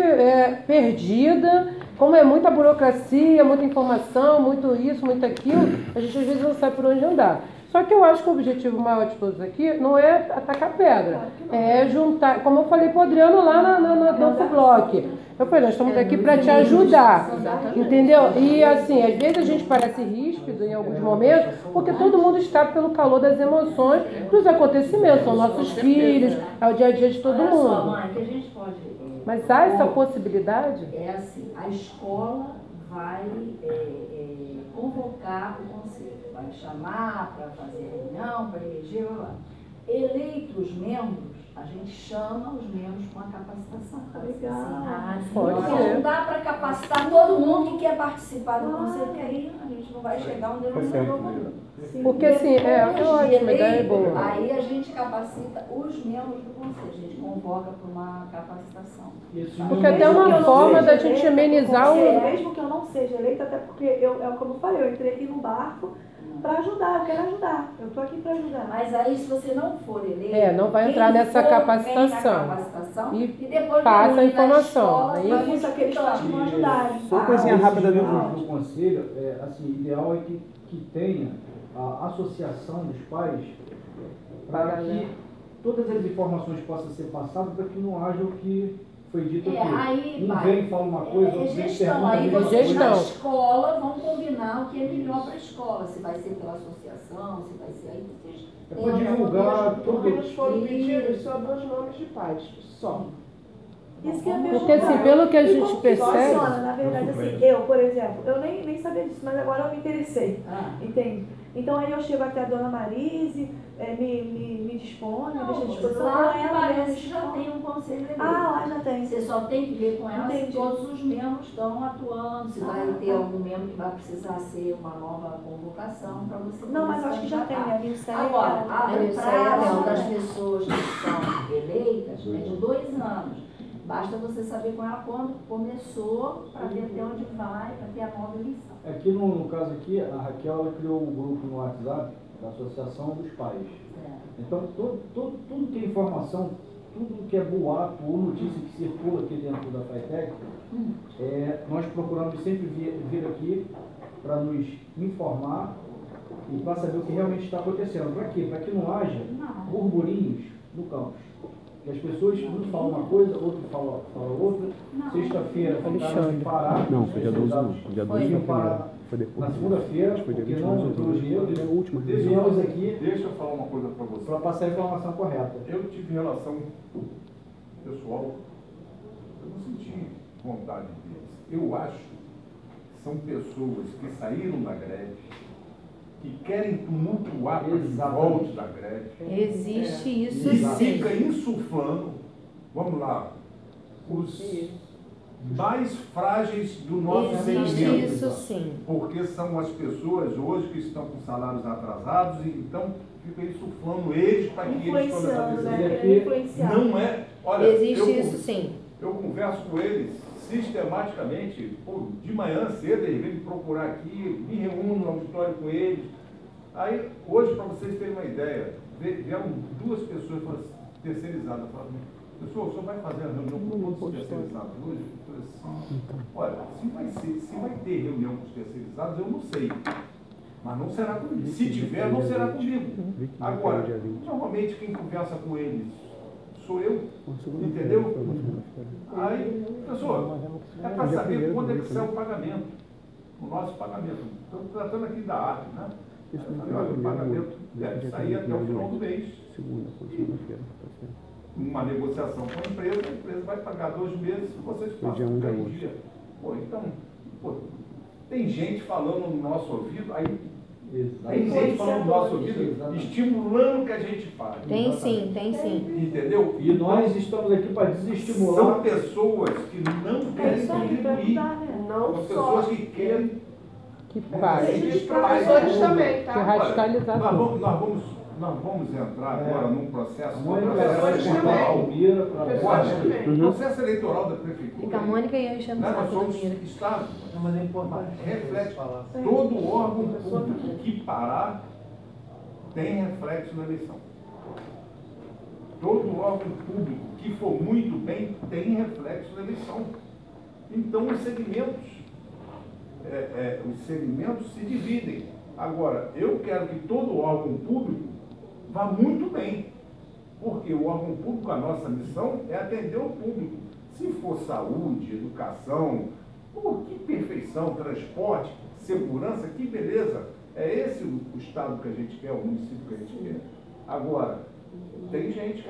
perdida, como é muita burocracia, muita informação, muito isso, muito aquilo, a gente às vezes não sabe por onde andar. Só que eu acho que o objetivo maior de todos aqui não é atacar pedra, é juntar, como eu falei para o Adriano lá no FUBLOC. Eu falei, nós estamos aqui para te ajudar, entendeu? E assim, às vezes a gente parece ríspido em alguns momentos, porque todo mundo está pelo calor das emoções, dos acontecimentos, são nossos filhos, é o dia a dia de todo mundo. Olha só, mãe, que a gente pode... Mas há essa possibilidade? É assim, a escola vai convocar o conselho, vai chamar para fazer reunião, para eleger, blá, blá. Eleitos membros, a gente chama os membros com a capacitação. Legal. Não dá para capacitar todo mundo que quer participar do conselho, porque aí a gente não vai chegar onde não se comum. Porque assim, é ótima, a ideia é boa. Aí a gente capacita os membros do conselho, a gente convoca para uma capacitação. Porque até uma forma da gente amenizar o... Mesmo que eu não seja eleita, até porque, como eu falei, eu entrei aqui no barco para ajudar, eu quero ajudar. Eu estou aqui para ajudar. Mas aí, se você não for eleito, não vai entrar nessa capacitação. E depois passa a informação. Aí isso aqueles que vão ajudar. Só coisinha rápida do conselho, assim, ideal é que tenha a associação dos pais para que todas as informações possam ser passadas para que não haja o que foi dito aqui. Aí, vem e fala uma coisa, outro vem e pergunta. Aí vocês na escola vão combinar o que é melhor para a escola, se vai ser pela associação, se vai ser aí vocês... É para divulgar tudo. Porque nos foram pedidos só 2 nomes de pais, só. Isso que é porque assim, pelo que a gente percebe... Na verdade, assim, eu, por exemplo, eu nem sabia disso, mas agora eu me interessei, entende? Então aí eu chego até a dona Marise, me dispõe, me deixa à disposição. Lá parece que já tem um conselho eleito. Lá já tem. Você só tem que ver com ela se todos os membros estão atuando, se vai ter algum membro que vai precisar ser uma nova convocação para você. Não, mas acho que já tem, a Nilceia. Agora, o prazo das pessoas que são eleitas é de 2 anos. Basta você saber com ela quando começou, para ver até onde vai, para ter a nova eleição. Aqui no caso aqui, a Raquel ela criou um grupo no WhatsApp da Associação dos Pais. Então, tudo que é informação tudo que é boato ou notícia que circula aqui dentro da FATEC, nós procuramos sempre vir aqui para nos informar e para saber o que realmente está acontecendo. Para quê? Para que não haja burburinhos no campus. Que as pessoas um falam uma coisa, outro fala outra. Sexta-feira, ficaram de parar. Não, foi dia 12 não. Dia 12 não foi depois. Na segunda-feira, porque não entrou dinheiro, foi a última. viemos aqui Deixa eu falar uma coisa para você. para passar a informação correta. Eu tive relação pessoal, eu não senti vontade deles. Eu acho que são pessoas que saíram da greve, que querem tumultuar para que volte da greve. Existe isso E sim. fica insuflando, vamos lá, os mais frágeis do nosso Existe segmento. isso sim. Porque são as pessoas hoje que estão com salários atrasados e então fica insuflando eles para que eles tomem essa Influenciando, decisão. né? Influenciar. Não é. Olha, Existe isso sim. eu converso com eles sistematicamente, de manhã cedo, eles vêm me procurar aqui, me reúno no auditório com eles. Aí, hoje, para vocês terem uma ideia, vieram 2 pessoas terceirizadas. Falaram, pessoal, o senhor vai fazer a reunião com todos os terceirizados hoje? Eu falei assim, olha, se vai ter reunião com os terceirizados, eu não sei. Mas não será comigo. Se tiver, não será comigo. Agora, normalmente quem conversa com eles sou eu, entendeu? Aí, pessoal, é para saber quando é que sai o pagamento, o nosso pagamento. Estamos tratando aqui da arte, né? Olha, o pagamento deve sair até o final do mês. Uma negociação com a empresa vai pagar 2 meses, vocês passam 3 dias. Pô, então, tem gente falando no nosso ouvido, aí tem gente falando no nosso ouvido, estimulando o que a gente faz. Tem sim, tem sim. Entendeu? E nós estamos aqui para desestimular. São pessoas que não querem contribuir. Não São só. pessoas que querem. Que paz. Existe professores também, Que tá? radicalizar tudo. Nós vamos entrar agora num processo. O processo eleitoral da prefeitura. Fica a Mônica e eu enchendo o Nós saco do somos Mira. Estado. Mas é importante. Reflete. Todo órgão público que parar tem reflexo na eleição. Todo órgão público que for muito bem tem reflexo na eleição. Então os segmentos se dividem. Agora, eu quero que todo órgão público vá muito bem. Porque o órgão público, a nossa missão é atender o público. Se for saúde, educação, que perfeição, transporte, segurança, que beleza. É esse o estado que a gente quer, o município que a gente quer. Agora, tem gente que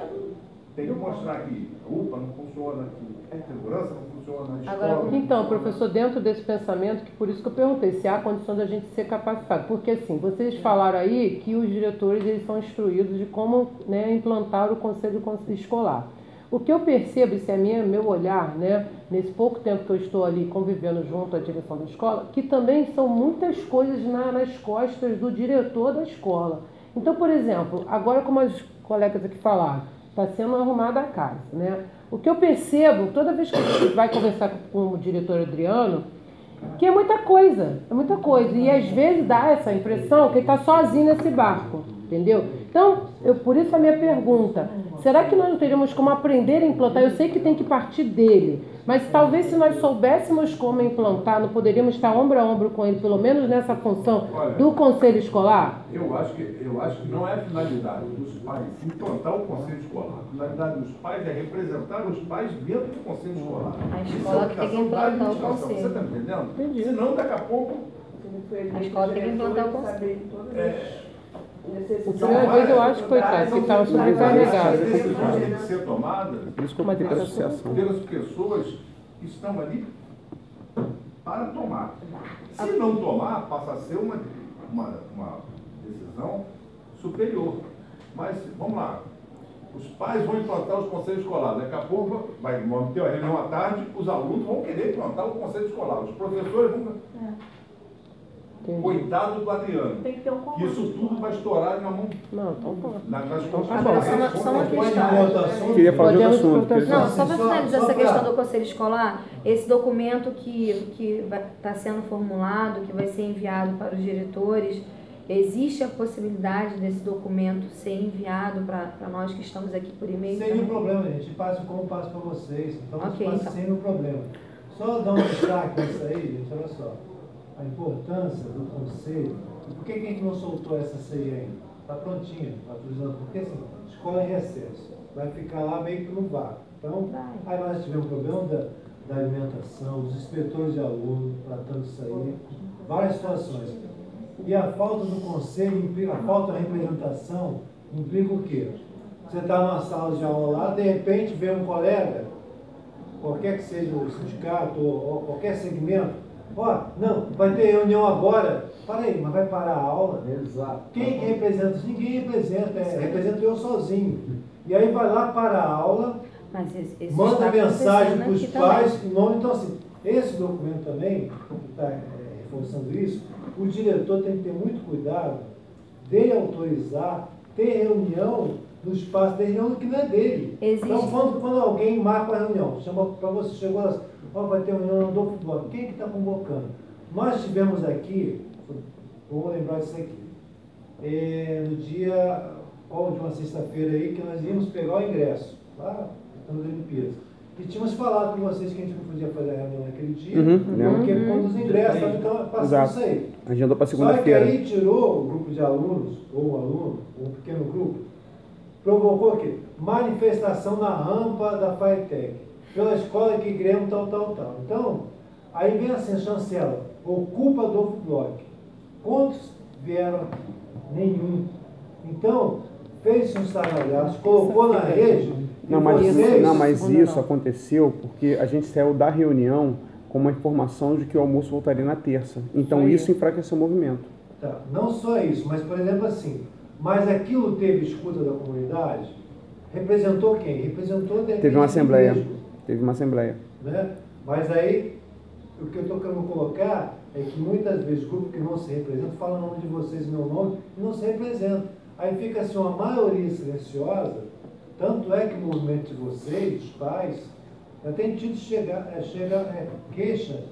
tem que mostrar que a UPA não funciona, que a segurança não funciona, a escola. Então, professor, dentro desse pensamento, que por isso que eu perguntei se há condição da gente ser capacitado. Porque assim, vocês falaram aí que os diretores eles são instruídos de como, né, implantar o conselho escolar. O que eu percebo, isso é meu olhar, né, nesse pouco tempo que eu estou ali convivendo junto à direção da escola, que também são muitas coisas nas costas do diretor da escola. Então, por exemplo, agora como as colegas aqui falaram, está sendo arrumada a casa, né? O que eu percebo, toda vez que a gente vai conversar com o diretor Adriano, que é muita coisa. E às vezes dá essa impressão que ele está sozinho nesse barco, entendeu? Então, por isso a minha pergunta, será que nós não teríamos como aprender a implantar? Eu sei que tem que partir dele, mas talvez se nós soubéssemos como implantar, não poderíamos estar ombro a ombro com ele, pelo menos nessa função do conselho escolar? Eu acho que não é a finalidade dos pais implantar o conselho escolar. A finalidade dos pais é representar os pais dentro do conselho escolar. A escola que tem que implantar o conselho. Você está entendendo? Entendi. Senão, daqui a pouco... A escola tem que implantar o conselho. Primeira vez eu acho, coitado, que estava sobrecarregado. As decisões têm que ser tomadas associação pelas pessoas que estão ali para tomar. Se não tomar, passa a ser uma decisão superior. Mas, vamos lá, os pais vão implantar os conselhos escolares. Daqui a pouco vai ter uma reunião à tarde, os alunos vão querer implantar o conselho escolar. Os professores vão... Coitado do Adriano. Tem que ter um comando. Isso tudo vai estourar na mão. Não, então pronto. Agora, só uma questão. Queria falar de outro assunto. Não, só para finalizar essa questão do conselho escolar, esse documento que está sendo formulado, que vai ser enviado para os diretores, Existe a possibilidade desse documento ser enviado para nós que estamos aqui por e-mail? Sem nenhum problema, gente. Passo como passo para vocês. Então, Ok, passa então. sem nenhum problema. Só dar um destaque nisso aí, gente, olha só. A importância do conselho. Por que a gente não soltou essa CI ainda? Está prontinha, está atualizando. Porque assim, escola em recesso. Vai ficar lá meio que no vácuo. Então, aí nós tivemos o problema da alimentação, dos inspetores de aluno, tratando isso aí, várias situações. E a falta do conselho, a falta da representação, implica o quê? Você está numa sala de aula lá, de repente vem um colega, qualquer que seja o sindicato ou qualquer segmento, ó, não, vai ter reunião agora. Para aí, mas vai parar a aula? Exato. Quem que representa isso? Ninguém representa, represento eu sozinho. E aí vai lá para a aula, Mas isso manda está mensagem para os acontecendo aqui pais, também. em nome. Então, assim, esse documento também, que está reforçando isso, o diretor tem que ter muito cuidado dele autorizar, ter reunião no espaço, ter reunião que não é dele. Existe. Então, quando alguém marca uma reunião, chama para você, chegou lá, ó, vai ter reunião no Adolfo Bloch, quem é que está convocando? Nós tivemos aqui, vou lembrar disso aqui, no dia, de uma sexta-feira aí, que nós íamos pegar o ingresso, lá nas Olimpíadas. E tínhamos falado com vocês que a gente não podia fazer a reunião naquele dia, porque quando os ingressos, então passamos isso aí. Agendou para Só que segunda-feira. aí tirou o grupo de alunos, ou um aluno, ou um pequeno grupo, provocou o quê? Manifestação na rampa da FATEC, pela escola que queremos tal. Então, aí vem assim, chancela, ocupa Adolfo Bloch. Quantos vieram aqui? Nenhum. Então, fez uns trabalhados, colocou na rede. Não, mas isso aconteceu porque a gente saiu da reunião com uma informação de que o almoço voltaria na terça. Então isso enfraqueceu o movimento. Tá, não só isso, mas por exemplo assim, mas aquilo teve escuta da comunidade, representou quem? Representou Teve uma assembleia. Teve uma assembleia. Né? Mas aí, o que eu estou querendo colocar é que muitas vezes grupos que não se representam, falam o nome de vocês e meu nome, e não se representam. Aí fica assim uma maioria silenciosa, tanto é que o movimento de vocês, os pais, já tem tido queixa.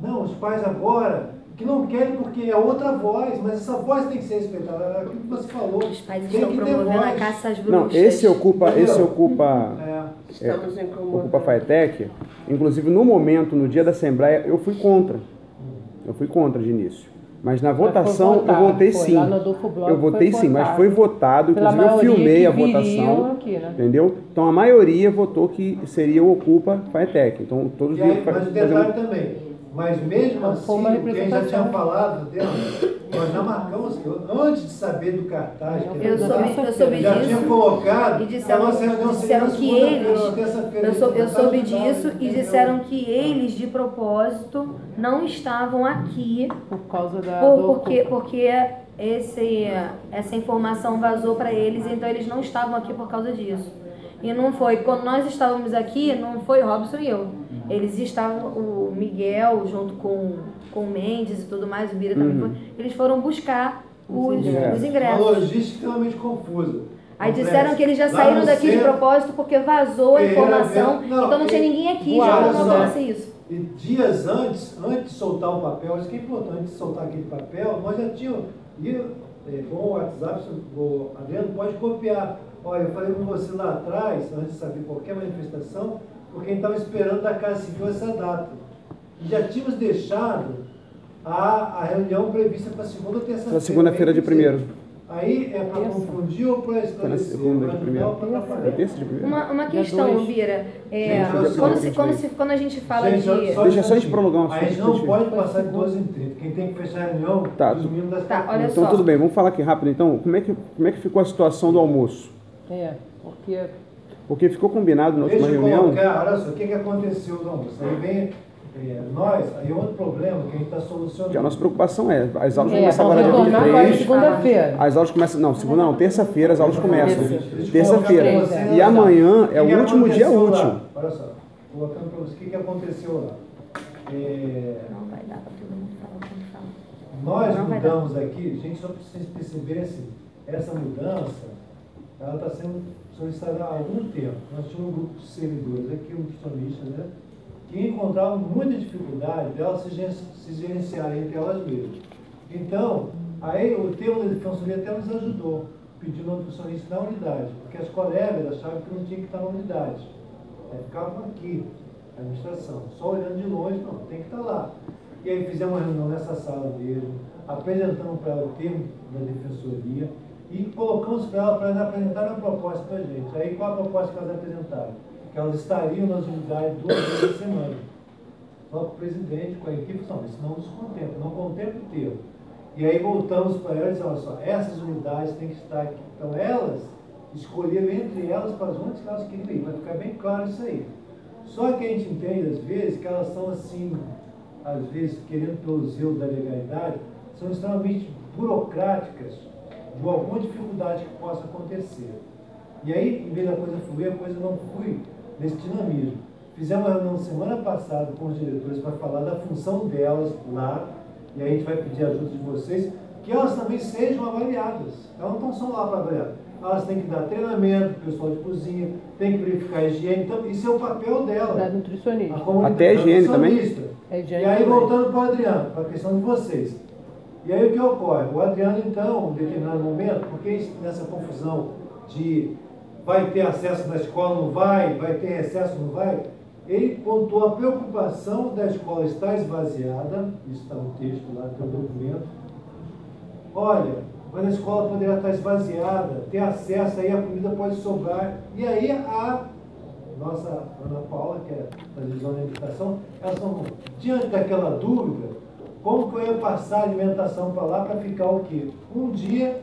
Não, os pais agora, que não querem porque é outra voz, mas essa voz tem que ser respeitada. É aquilo que você falou. Os pais tem estão que ter promovendo a voz. caça às bruxas. Não, esse ocupa Estamos ocupa a FATEC. Inclusive, no momento, no dia da Assembleia, eu fui contra. Eu fui contra de início. Mas na votação eu votei sim. Eu votei sim, mas foi votado. Inclusive eu filmei a votação. Aqui, né? Entendeu? Então a maioria votou que seria o Ocupa FATEC. Então todos E aí, mas o detalhe também. Mas mesmo assim, quem já tinha falado, nós já marcamos, antes de saber do cartaz, Eu soube já disso. tinha colocado, E disseram, a nossa reunião seria na que eles, terça-feira. eu soube disso e disseram que eles, de propósito, não estavam aqui Por causa da... porque essa informação vazou para eles, então eles não estavam aqui por causa disso. E não foi, quando nós estávamos aqui, não foi Robson e eu. Eles estavam, o Miguel, junto com o Mendes e tudo mais, o Bira também foi, eles foram buscar os ingressos. Uma logística extremamente confusa. Aí disseram que eles já saíram daqui de propósito porque vazou a informação, então não tinha ninguém aqui, já não acontece isso. E dias antes de soltar o papel, isso que é importante, antes de soltar aquele papel, nós já tínhamos, com o WhatsApp, o Adriano pode copiar. Olha, eu falei com você lá atrás, antes de saber qualquer manifestação, porque a gente estava esperando da Casa Civil essa data. E já tínhamos deixado a reunião prevista para segunda ou terça-feira. Para segunda-feira de primeiro. Aí é para confundir ou para esclarecer? Segunda de primeiro. É terça de primeiro. Uma questão, Bira, quando a gente fala de... Deixa só a gente prolongar uma A gente não pode passar de 12 em 30. Quem tem que fechar a reunião é os meninos das olha então só. tudo bem, vamos falar aqui rápido então. Como é que ficou a situação do almoço? Porque ficou combinado na última reunião. Olha só, o que aconteceu no almoço? Aí vem aí outro problema que a gente está solucionando. Que a nossa preocupação as aulas começam agora dia 23. Segunda-feira. As aulas começam, não, terça-feira as aulas começam. Terça-feira. E amanhã é o último dia útil. Olha só, colocando para você o que aconteceu lá. Não vai dar para todo mundo falar como fala. Nós mudamos aqui, gente, só para vocês perceberem assim, essa mudança, ela está sendo solicitada há algum tempo. Nós tínhamos um grupo de servidores aqui, um nutricionista, né, que encontravam muita dificuldade de elas se gerenciarem entre elas mesmas. Então, Aí o termo da defensoria até nos ajudou, pedindo ao nutricionista na unidade, porque as colegas achavam que não tinha que estar na unidade. Aí ficavam aqui, a administração, só olhando de longe, não, tem que estar lá. E aí fizemos uma reunião nessa sala mesmo, apresentamos para ela o termo da defensoria e colocamos para ela para elas apresentarem a proposta para a gente. Aí qual a proposta que elas apresentaram? Que elas estariam nas unidades 2 vezes a semana. Só que o presidente, com a equipe, não, isso não nos contempla, não contempla o termo. E aí voltamos para elas e dizemos, olha só, essas unidades têm que estar aqui. Então elas escolheram entre elas para onde elas queriam ir, para ficar bem claro isso aí. Só que a gente entende, às vezes, que elas são assim, às vezes, querendo pelo zelo da legalidade, são extremamente burocráticas de alguma dificuldade que possa acontecer. E aí, em vez da coisa fluir, a coisa não flui nesse dinamismo. Fizemos uma reunião semana passada com os diretores para falar da função delas lá, e aí a gente vai pedir a ajuda de vocês, que elas também sejam avaliadas. Elas não estão só lá para avaliar. Elas têm que dar treinamento para o pessoal de cozinha, tem que verificar a higiene, então isso é o papel dela. Da nutricionista. Até a higiene também? E aí, voltando para o Adriano, para a questão de vocês. E aí o que ocorre? O Adriano, então, em determinado momento, porque nessa confusão de vai ter acesso na escola, não vai ter recesso, não vai, ele pontuou a preocupação da escola estar esvaziada, isso está no texto lá, tem o documento. Olha, mas a escola poderá estar esvaziada, ter acesso, aí a comida pode sobrar. E aí a nossa Ana Paula, que é da divisão de alimentação, elas estão diante daquela dúvida, como que eu ia passar a alimentação para lá para ficar o quê? Um dia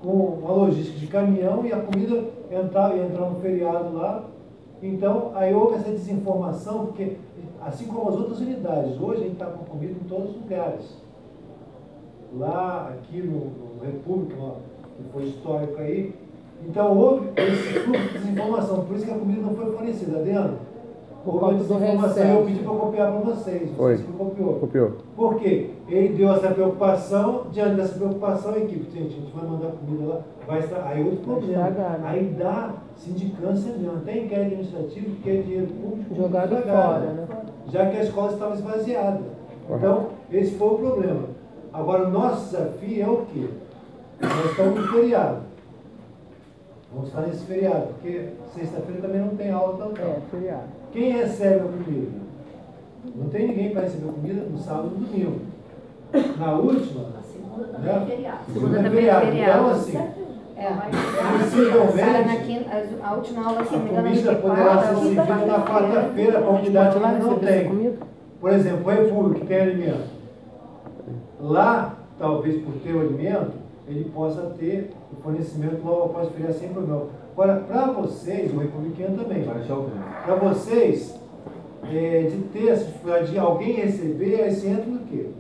com uma logística de caminhão e a comida ia entrar no feriado lá. Então, aí houve essa desinformação, porque assim como as outras unidades, hoje a gente está com comida em todos os lugares. Lá, aqui no República, que foi histórico aí. Então houve esse fluxo de desinformação, por isso que a comida não foi fornecida. Adriano, houve desinformação, eu pedi para copiar para vocês. Foi. Você copiou. Copiou. Por quê? Ele deu essa preocupação, diante dessa preocupação, a equipe, gente, a gente vai mandar comida lá, vai estragar. Aí outro problema. Aí dá sindicância mesmo, até inquérito administrativo, que é dinheiro público jogado fora, né? Já que a escola estava esvaziada. Então, esse foi o problema. Agora, o nosso desafio é o quê? Nós estamos no feriado. Vamos estar nesse feriado, porque sexta-feira também não tem aula também. É, feriado. Quem recebe a comida? Não tem ninguém para receber a comida no sábado e no domingo. Na última, segunda também é feriado. Segunda também é feriado. Então, assim, possivelmente, a última aula a comida poderá ser servida na quarta-feira para a unidade que não tem. Por exemplo, o República, que tem alimento. Lá, talvez por ter o alimento, ele possa ter o fornecimento logo após feriar sem problema. Agora, para vocês, o republicano também, para vocês, de ter essa dificuldade de alguém receber, aí você entra no quê?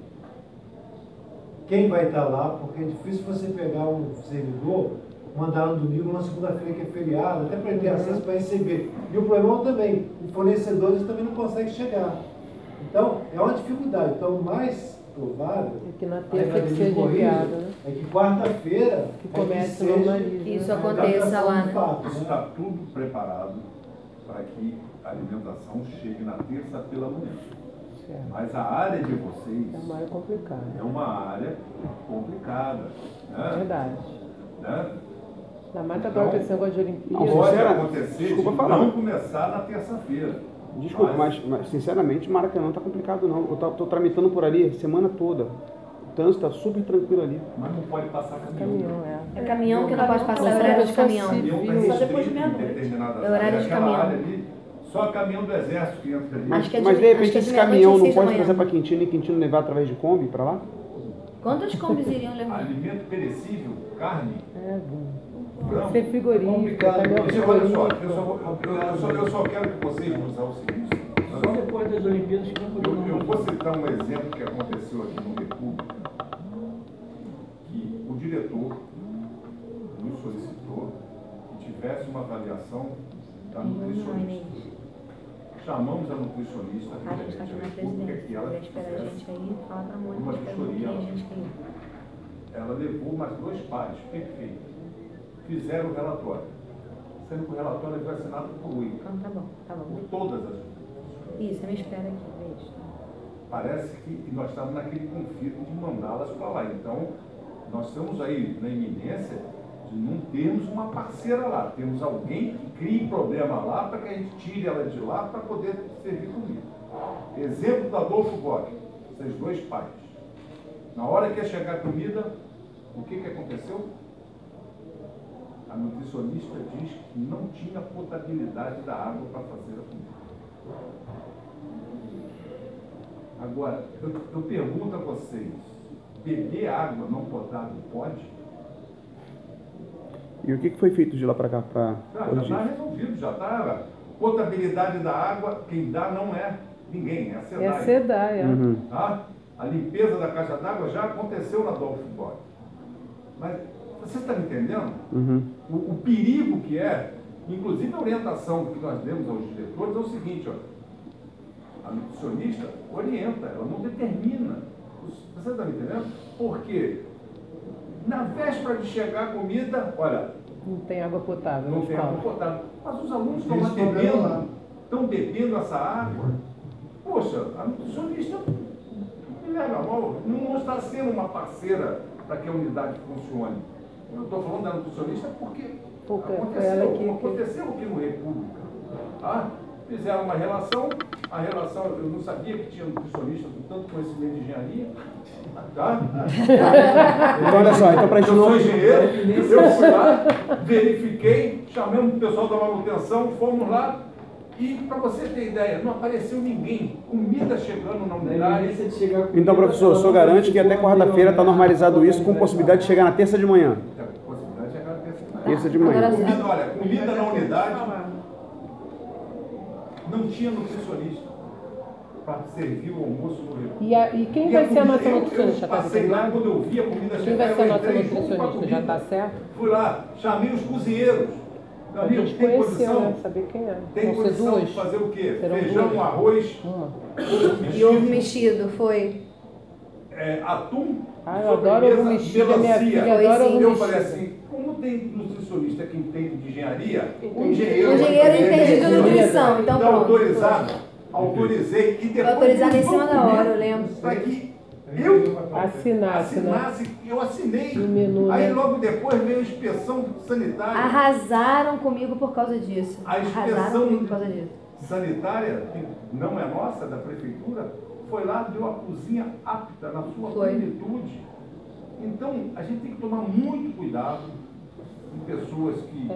Quem vai estar lá? Porque é difícil você pegar um servidor, mandar no domingo, numa segunda-feira que é feriado, até para ele ter acesso para receber. E o problema também, os fornecedores também não conseguem chegar. Então, é uma dificuldade. Então, o mais provável é que na terça que seja enviado, né? É que quarta-feira que comece a isso aconteça lá, né? Isso está tudo preparado para que a alimentação chegue na terça pela manhã. Certo. Mas a área de vocês é uma área complicada. É uma área complicada. Né? É verdade. Né? Na mata agora com esse negócio de Olimpíada. Pode acontecer de não começar na terça-feira. Desculpa, mas sinceramente Maracanã não está complicado não. Eu estou tramitando por ali a semana toda. O trânsito está super tranquilo ali. Mas não pode passar caminhão. É caminhão que não pode passar, é horário de caminhão. Só depois de meia-noite. É horário de caminhão. Ali, só caminhão do exército que entra ali. Mas de repente esse caminhão não pode trazer para Quintino e Quintino levar através de Kombi para lá? Quantas Kombis iriam levar? Alimento perecível, carne. Tem que ser frigorífico. Eu só quero que vocês nos auxiliem. Só depois das Olimpíadas que eu vou citar um exemplo que aconteceu aqui no República, que o diretor nos solicitou que tivesse uma avaliação da nutricionista. Chamamos a nutricionista, A gente está aqui na presidência. Ela espera a gente aí, fala para a Mônica, uma espera um pouquinho, a gente quer ir. Ela levou mais 2 pares, perfeito. Fizeram o relatório. Sendo que o relatório foi assinado por Will. Então tá bom. Por todas as. Isso, me espera aqui, beijo. parece que nós estamos naquele conflito de mandá-las para lá. Então, nós estamos aí na iminência de não termos uma parceira lá. Temos alguém que crie problema lá para que a gente tire ela de lá para poder servir comida. Exemplo do Adolfo Bock, esses dois pais. Na hora que ia chegar a comida, o que aconteceu? A nutricionista diz que não tinha potabilidade da água para fazer a comida. Agora, eu pergunto a vocês, beber água não potável pode? E o que foi feito de lá para cá para corrigir? Já está resolvido, já está. Potabilidade da água, quem dá não é ninguém, é a SEDAI. É a SEDAI, Uhum. Tá? A limpeza da caixa d'água já aconteceu na Adolfo Bock. Mas você está me entendendo? Uhum. O perigo que é, inclusive a orientação que nós demos aos diretores é o seguinte, ó, a nutricionista orienta, ela não determina. Você está me entendendo? Porque na véspera de chegar a comida, olha, não tem água potável. Não tem água potável. Mas os alunos estão lá bebendo, estão bebendo essa água. Poxa, a nutricionista me leva a mão, não está sendo uma parceira para que a unidade funcione. Eu estou falando da nutricionista porque aconteceu aqui no República. Tá? Fizeram uma relação, a relação, eu não sabia que tinha nutricionista com tanto conhecimento de engenharia. Tá? Então, olha só, então para a gente eu não... sou engenheiro, eu fui lá, verifiquei, chamamos o pessoal da manutenção, fomos lá, e para você ter ideia, não apareceu ninguém, comida chegando na unidade. Então, professor, o senhor garante que até quarta-feira está normalizado isso, com possibilidade de chegar na terça de manhã? Possibilidade de chegar na terça de manhã. Terça de manhã. Olha, comida na unidade, não tinha nutricionista para servir o almoço no República. E quem vai ser a nossa nutricionista? Eu passei lá, quando eu vi a comida chegar, quem vai ser a nossa nutricionista? nutricionista? Já está certo? Fui lá, chamei os cozinheiros. A gente conheceu, né? Saber quem é. Tem Vão ser condição duas? de fazer o quê? Serão Feijão, duas? arroz, E ovo mexido, foi? atum, eu adoro ovo mexido, minha filha adora ovo Eu mexido. falei assim, como tem nutricionista que entende de engenharia, o engenheiro entende de nutrição, então pronto. autorizado, autorizei e depois... Autorizado em cima da hora, eu lembro. Para que eu assinasse, eu assinei. No menu, aí né? logo depois veio a inspeção sanitária. Arrasaram comigo por causa disso. A Arrasaram inspeção comigo por causa disso. sanitária, que não é nossa, da prefeitura, foi lá, deu a cozinha apta na sua plenitude. Então, a gente tem que tomar muito cuidado com pessoas que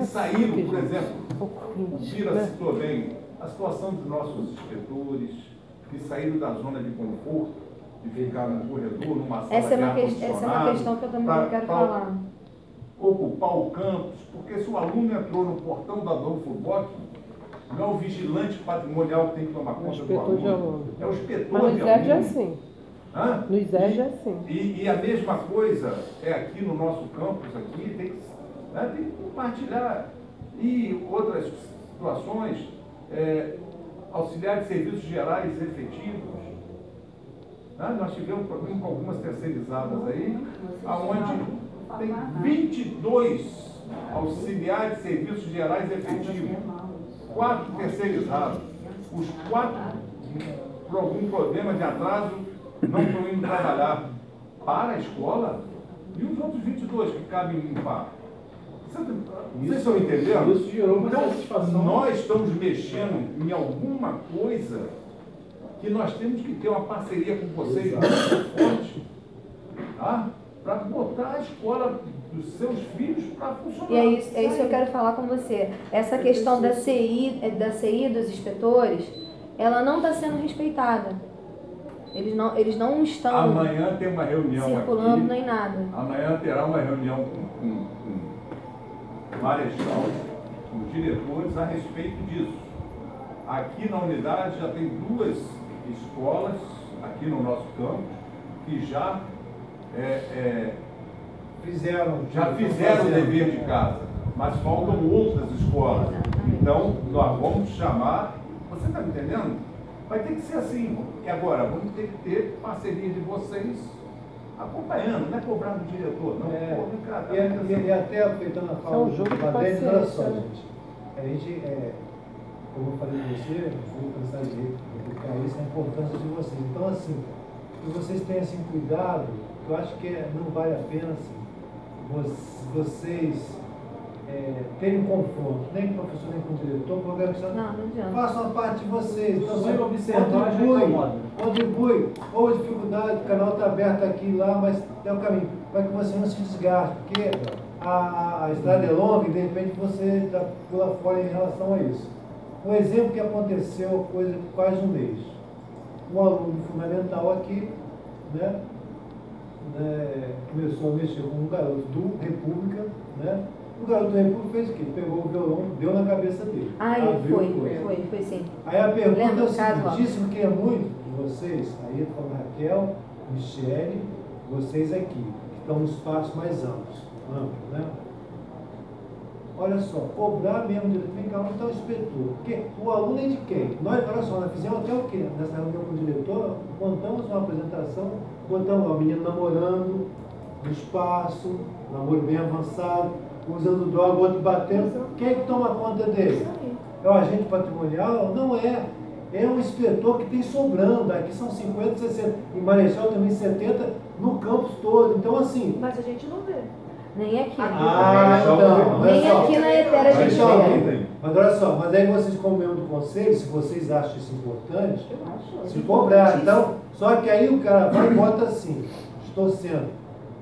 saíram, por exemplo, o Bira citou bem, a situação dos nossos inspetores, que saíram da zona de conforto, de ficar no corredor, numa sala Essa é uma ar-condicionado, questão que eu também quero falar. Ocupar o campus, porque se o aluno entrou no portão da Adolfo Bock, não é o vigilante patrimonial que tem que tomar conta do aluno. É o inspetor Mas no de ISEG é aluno. assim. Hã? No ISEG é assim. E a mesma coisa é aqui no nosso campus, aqui, tem que compartilhar. E outras situações, auxiliar de serviços gerais efetivos. Nós tivemos problema com algumas terceirizadas aí, onde tem 22 auxiliares de serviços gerais efetivos, 4 terceirizados. Os 4, por algum problema de atraso, não estão indo trabalhar para a escola, e os outros 22 que cabem limpar. Vocês estão entendendo? Isso gerou uma Então, satisfação. nós estamos mexendo em alguma coisa que nós temos que ter uma parceria com vocês muito forte, tá? Para botar a escola dos seus filhos para funcionar. E é isso que eu quero falar com você. Essa questão da CI dos inspetores, ela não está sendo respeitada. Eles não estão Amanhã tem uma reunião circulando aqui. nem nada. Amanhã terá uma reunião com Marechal, com os diretores, a respeito disso. Aqui na unidade já tem 2 escolas, aqui no nosso campus, que já fizeram o dever de casa, mas faltam outras escolas. Então, nós vamos chamar, você está me entendendo? Vai ter que ser assim. E agora, vamos ter que ter parceria de vocês acompanhando, não é cobrar do diretor, não. E até aproveitando a fala do Padre, olha só, gente. A gente como eu falei com você, eu vou pensar direito, porque isso é a importância de vocês. Então, assim, que vocês tenham assim, cuidado, eu acho que não vale a pena assim, vocês terem um confronto, nem com o professor, nem com o diretor, porque não adianta. Façam a parte de vocês. Então, sem observar, contribui. Ou a dificuldade, o canal está aberto aqui e lá, mas é o caminho, para que você não se desgaste, porque a estrada é longa e de repente você já pula fora em relação a isso. Um exemplo que aconteceu coisa de quase um mês. Um aluno fundamental aqui, né, começou a mexer com um garoto do República, né? O garoto do República fez o quê? Pegou o violão, deu na cabeça dele. Foi sim. Aí a pergunta é o seguinte, isso eu queria muito de vocês, aí eu falo Raquel, Michele, vocês aqui, que estão nos passos mais amplos, né? Olha só, cobrar mesmo direito, vem cá, onde está o inspetor? Porque o aluno é de quem? Nós, olha só, nós fizemos até o quê? Nessa reunião com o diretor, montamos uma apresentação, botamos o menino namorando, no espaço, namoro bem avançado, usando droga, outro batendo. Quem é que toma conta dele? É o agente patrimonial? Não é. É um inspetor que tem sobrando. Aqui são 50, 60. Em Marechal também 70, no campus todo. Então, assim... Mas a gente não vê. Nem aqui. Então, nem aqui na Etera a gente vê. Mas olha só, mas aí vocês, como membro do conselho, se vocês acham isso importante, se cobrar. Então, só que aí o cara vai e bota assim, estou sendo,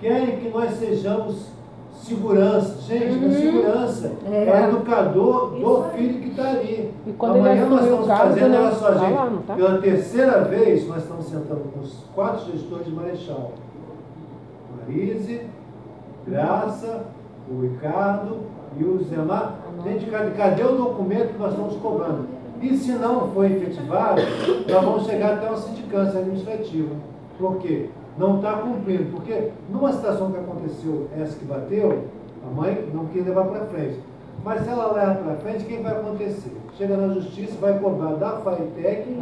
querem que nós sejamos segurança. Gente, não é segurança. É o educador do filho que está ali. E quando amanhã nós estamos fazendo, né? olha só, gente, lá, não tá? pela terceira vez nós estamos sentando com os 4 gestores de Marechal. Marise, Graça, o Ricardo e o Zemar. Gente, cadê o documento que nós estamos cobrando? E se não for efetivado, nós vamos chegar até uma sindicância administrativa. Por quê? Não está cumprindo. Porque numa situação que aconteceu, essa que bateu, a mãe não quis levar para frente. Mas se ela leva para frente, o que vai acontecer? Chega na justiça, vai cobrar da FATEC.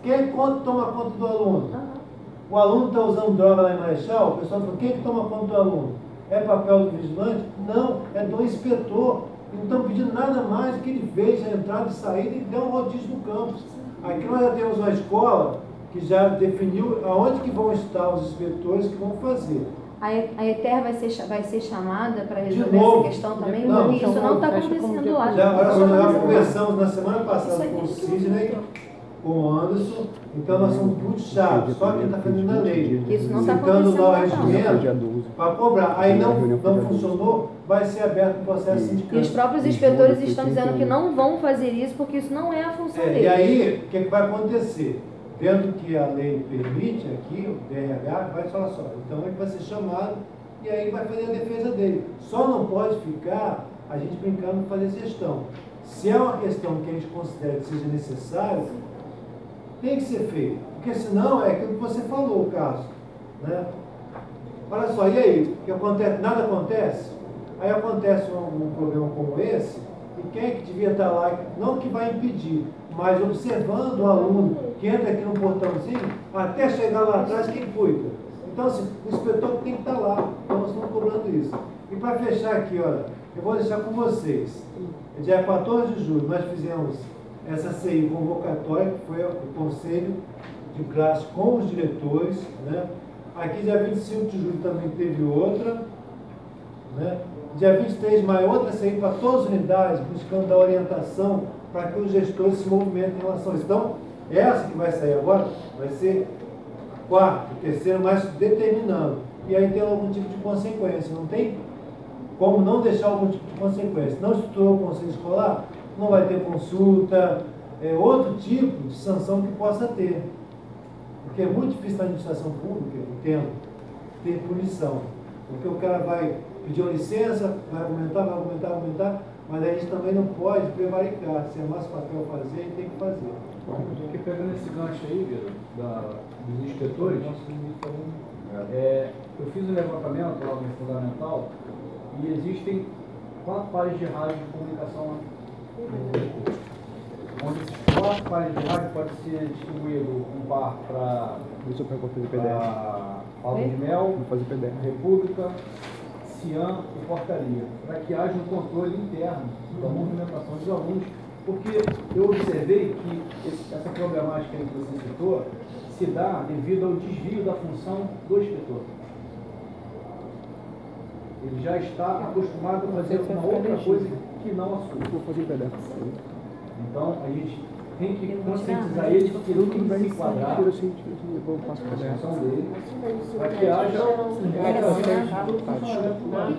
Quem toma conta do aluno? O aluno está usando droga lá em Marechal, o pessoal fala, quem que toma conta do aluno? É papel do vigilante? Não, é do inspetor. Não estão pedindo nada mais que ele veja a entrada e saída e dê um rodízio no campus. Aqui nós já temos uma escola que já definiu aonde que vão estar os inspetores que vão fazer. A ETER vai ser chamada para resolver essa questão também? Não, porque isso não está acontecendo lá. Já conversamos na semana passada com o Sidney, com o Anderson, então nós somos muito chatos, só quem está fazendo a lei. Isso não está acontecendo lá o acontecendo. regimento para cobrar. Aí não funcionou, vai ser aberto o processo sindical. E os próprios inspetores estão dizendo que não vão fazer isso porque isso não é a função deles. E aí, o que vai acontecer? Vendo que a lei permite aqui, o DRH vai falar só, então ele vai ser chamado e aí vai fazer a defesa dele. Só não pode ficar a gente brincando de fazer gestão. Se é uma questão que a gente considera que seja necessário, tem que ser feito. Porque senão é aquilo que você falou, Carlos. Né? Olha só, e aí? Que acontece, nada acontece? Aí acontece um problema como esse, e quem é que devia estar lá, não que vai impedir, mas observando o aluno que entra aqui no portãozinho, até chegar lá atrás, quem cuida? Então, assim, o inspetor tem que estar lá, então nós estamos cobrando isso. E para fechar aqui, olha, eu vou deixar com vocês. Dia 14 de julho, nós fizemos essa CI convocatória, que foi o conselho de classe com os diretores, né? Aqui, dia 25 de julho, também teve outra, né? Dia 23 de maio, outra CI para todas as unidades, buscando dar orientação para que os gestores se movimentem em relação a isso. Então, essa que vai sair agora vai ser quarto, terceiro, mas determinando. E aí tem algum tipo de consequência. Não tem como não deixar algum tipo de consequência. Não estruturou o conselho escolar, não vai ter consulta, outro tipo de sanção que possa ter. Porque é muito difícil na administração pública, entendo, ter punição. Porque o cara vai pedir uma licença, vai argumentar, mas a gente também não pode prevaricar. Se é mais papel fazer, a gente tem que fazer. Porque pegando esse gancho aí, Guilherme, dos inspetores, eu fiz um levantamento lá no Fundamental e existem 4 pares de rádio de comunicação lá. Onde esses 4 pares de rádio pode ser distribuído um par para Paulo de Mel, República, Cian e Portaria, para que haja um controle interno da movimentação dos alunos Porque eu observei que essa problemática aí que você citou se dá devido ao desvio da função do inspetor. Ele já está acostumado a fazer uma outra coisa que não a sua. Então, a gente tem que conscientizar ele que ele tem que se enquadrar na função dele, para que haja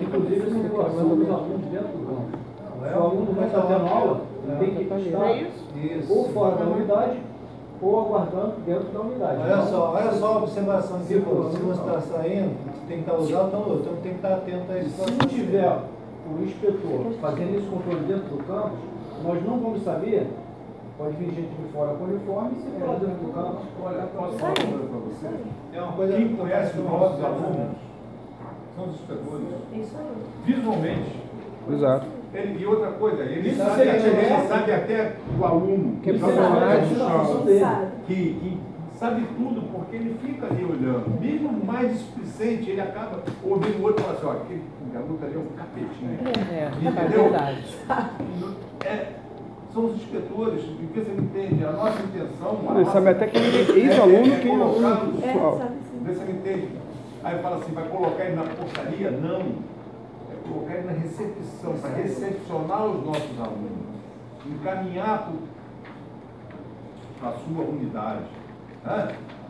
inclusive a situação dos alunos dentro do campo. Se o aluno não está tendo aula, ele tem que estar ou fora da unidade ou aguardando dentro da unidade. Olha só a observação que você falou. Se você está saindo, você tem que estar usando, então tem que estar atento a isso. Se tiver o inspetor fazendo esse controle dentro do campus, nós não vamos saber. Pode vir gente de fora com uniforme e se for dentro do campus. Olha, posso falar uma coisa para você? É uma coisa Quem conhece os nossos alunos são os inspetores. Visualmente. Exato. E outra coisa, ele Isso sabe é sabe até o aluno Que joga sabe, bola no que chão, sabe. que sabe tudo, porque ele fica ali olhando. Mesmo o mais displicente, ele acaba ouvindo o outro e fala assim, ó, aquele garoto ali é um capetinho. Entendeu? verdade. São os inspetores, porque você entende, a nossa intenção... Ele sabe até quem é ex-aluno, quem é aluno pessoal. Você me entende? Aí fala assim, vai colocar ele na portaria? Não. É colocar ele na recepção, para recepcionar os nossos alunos. Encaminhar para a sua unidade. Né?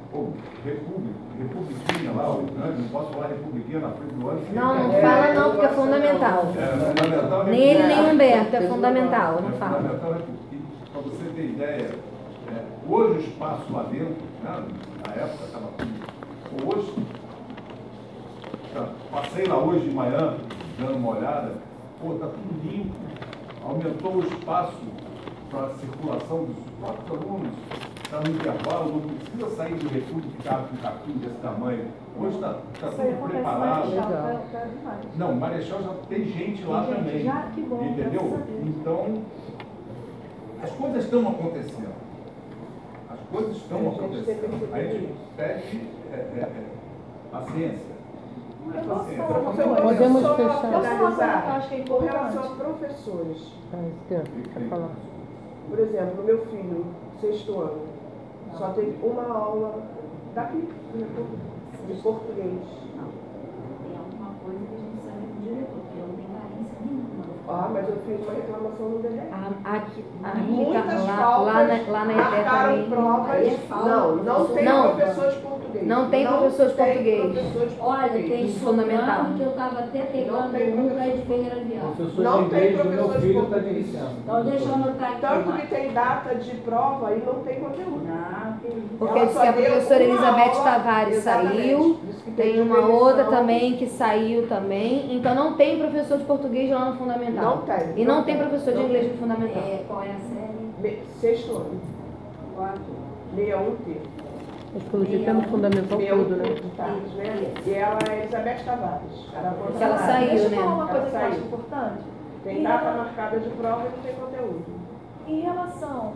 Pô, republiquinha lá, né? Não posso falar republiquinha na frente do ano. Não fala não, porque é fundamental. Fundamental nem ele nem Humberto, é fundamental, não fala. Fundamental é porque, para você ter ideia, hoje o espaço lá dentro, né? Na época estava tudo. Hoje, passei lá hoje de manhã, dando uma olhada, pô, está tudo limpo, aumentou o espaço para a circulação dos próprios alunos. Está no intervalo, não precisa sair do refúgio e ficar com um capim desse tamanho. Hoje está tudo preparado. Não, Marechal já tem gente lá também. Já, que bom, entendeu? Então, as coisas estão acontecendo. As coisas estão acontecendo. A gente pede paciência. Podemos fechar. Com relação a professores. Quer falar? Por exemplo, meu filho, 6º ano, só teve uma aula daqui, de português. Tem alguma coisa que a gente sabe do diretor, porque não tem carência nenhuma. Ah, mas eu fiz uma reclamação no DDE. Muitas lá na ETE marcaram também. provas. Não tem professores de português. Não tem professor de português. Olha, tem fundamental. que eu estava até pegando um aí de Ferreira Vial. Professor Não de tem inglês do meu professor de filho está de português. licença. Então deixa eu anotar aqui. Tanto que tem data de prova e não tem conteúdo. Porque Ela diz só que a deu professora uma Elizabeth aula, Tavares exatamente. saiu, Diz que tem teve uma demissão. outra também que saiu também, então não tem professor de português lá no Fundamental. Não tem. E não tem professor de inglês no Fundamental. Qual é a série? 6º ano. 61T. Exclusivo é no fundamental tudo, né? E ela é Elizabeth Tavares. Porque ela saiu, Deixa eu né? falar uma coisa que eu Ela acho saiu. importante. Tem data marcada de prova e não tem conteúdo. Em relação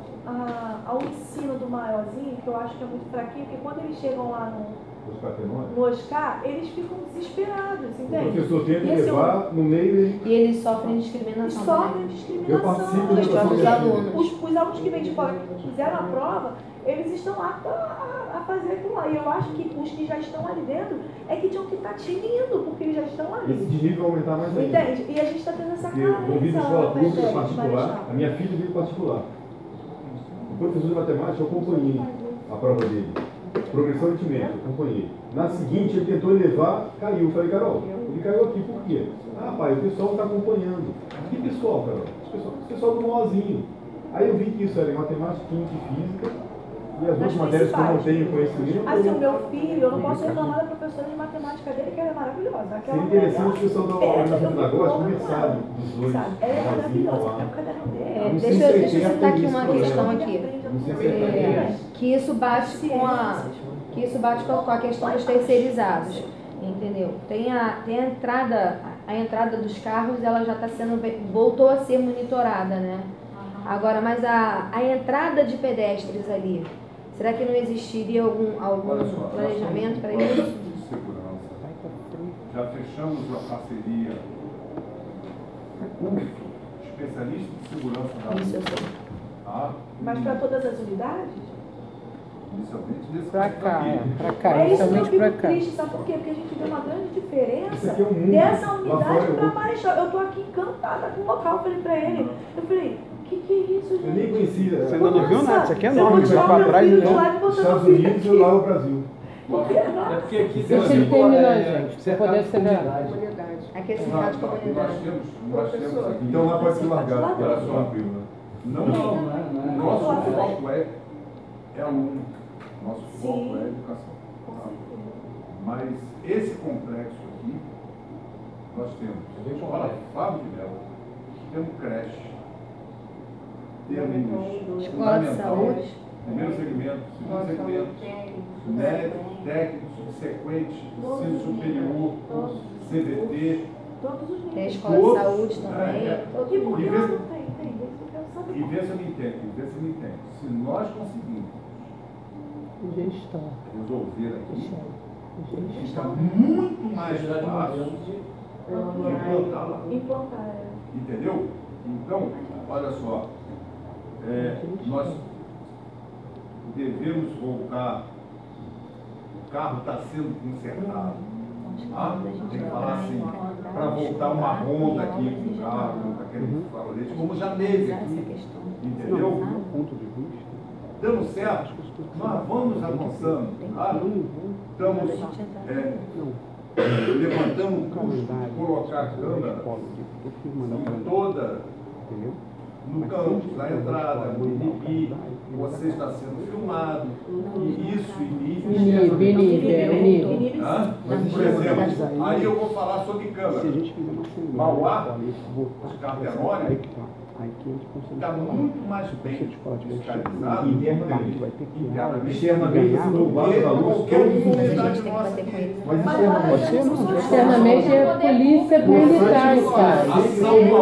ao ensino do maiorzinho, que eu acho que é muito fraquinho, porque quando eles chegam lá no Oscar, eles ficam desesperados, O entende? professor tenta E esse é levar no meio E eles sofrem Eles discriminação. sofrem né? discriminação. Eu participo Dos da próprios associação. alunos. Os alunos que vêm de fora, que fizeram a prova, eles estão aptos a fazer aquilo lá. E eu acho que os que já estão ali dentro é que tinham que estar tinindo, porque eles já estão ali. Esse desnível vai aumentar mais ainda. Entende? E a gente está tendo essa Porque eu vou vir de carência escola lá pública perto, particular, Marechal. a minha filha veio particular. O professor de matemática, eu acompanhei a prova dele. Progressão aritmética, acompanhei. Na seguinte, ele tentou elevar, caiu. Eu falei, Carol, ele caiu aqui por quê? Ah, pai, o pessoal está acompanhando. Que pessoal, Carol? O pessoal do mozinho. Aí eu vi que isso era em matemática, química e física. E as duas matérias que eu não tenho conhecimento. Assim, o meu filho, eu não posso reclamar da professora de matemática dele, que ela é maravilhosa. Seria interessante o pessoal da organização pedagógica conversar dos dois. Ela é maravilhosa, lá. é o caderno dele. Não sei Deixa se eu já citar tem aqui esse uma problema. questão aqui. Não sei se é Que isso bate com a questão dos terceirizados, entendeu? Tem a entrada dos carros, ela já está voltou a ser monitorada, né? Agora, mas a entrada de pedestres ali, será que não existiria algum Olha só, planejamento para nós isso? somos de segurança. Já fechamos a parceria com o especialista de segurança da Isso eu rua. sei. Tá? Mas para todas as unidades? Inicialmente nesse Pra caso cá, aqui. pra cá, É isso que eu inicialmente pra fico cá. triste, sabe por quê? Porque a gente vê uma grande diferença Esse aqui é o mundo. dessa Lá unidade fora é para outro. Marechal. Eu tô aqui encantada com o local, eu falei pra ele. Eu falei, que é isso, gente? Eu nem conhecia. Você ainda não viu nada, isso aqui é enorme, Você vai botar pra meu trás filho e do lado e botar Estados meu filho Unidos aqui. e lá o Brasil. É porque aqui Deixa ele terminar, gente, pra poder acelerar. Aqui é Nós sindicato de comunidade. temos aqui. Então lá pode ser largado, Lá era dentro. só tranquilo, né? Não, o nosso foco é aluno. Nosso foco é educação. Tá? Mas esse complexo aqui, nós temos escola Fábio de Melo, temos creche, temos Escola de fundamental, saúde. primeiro segmento, segundo segmento, médico, técnico, subsequente, ensino superior, CBT, Todos os Tem a níveis. escola de saúde também. E por que E lá vê- não tem? Tem, isso que eu quero saber. E vê se eu me entendo, vê se eu me entendo. Se nós conseguirmos Gestão. resolver aqui, Gestão. fica muito mais fácil implantar lá. Implantar, é. Entendeu? Então, olha só, nós devemos voltar, o carro está sendo consertado. Ah, tem que falar assim, para voltar uma Honda aqui com o carro, com aquele farolete, como já teve aqui, entendeu? Ponto de vista. Dando certo, nós vamos avançando, tá? Estamos levantando o custo de colocar a câmera em toda, Entendeu? no campus, na entrada, no Inibi, você está sendo filmado, e isso Inibe. Hã? Por exemplo, aí eu vou falar sobre Se a câmera. gente fizer uma assembleia, Mauá, os Carpernone, aí que tá. Aí que a gente consegue está falar. muito mais Se bem a escola tiver fiscalizado internamente. vai ter que internamente Externamente, ganhar, no do lado que da luz, qualquer todos os comunidade dias. nossa aqui. Mas externamente. Externamente é polícia militar, cara.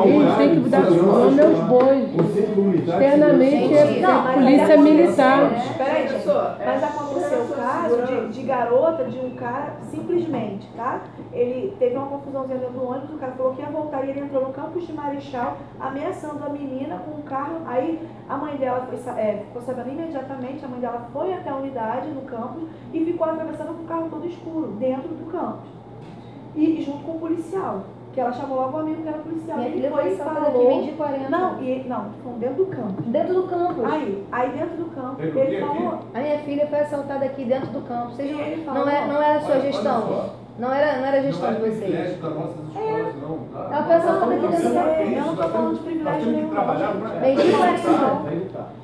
Eles têm que dar nome aos bois. Conceito comunitário. Externamente é Não, mas polícia aí militar. aconteceu, Peraí, professor, mas aconteceu o caso de garota, de um cara, simplesmente, tá? Ele teve uma confusãozinha dentro do ônibus, o cara falou que ia voltar e ele entrou no campus de Marechal, ameaçando a menina com um carro. Aí a mãe dela ficou sabendo imediatamente, a mãe dela foi até a unidade no campus e ficou atravessando com o carro todo escuro, dentro do campus. E junto com o policial, que ela chamou logo o amigo que era policial. Minha é Ele filha foi foi e assaltada aqui, falou. meio de 40. Não, tô falando dentro do campus. Dentro do campus. Aí dentro do campus, Dentro do ele quê falou. aqui? A minha filha foi assaltada aqui dentro do campus. Vocês E ele falou, não era a sua Olha gestão. só. Não era a gestão de Não é vocês. privilégio das nossas escolas, não, tá? Ela foi assaltada aqui dentro do campus. Eu não tô falando de privilégio Nós temos nenhum. que trabalhar para Meio de 40.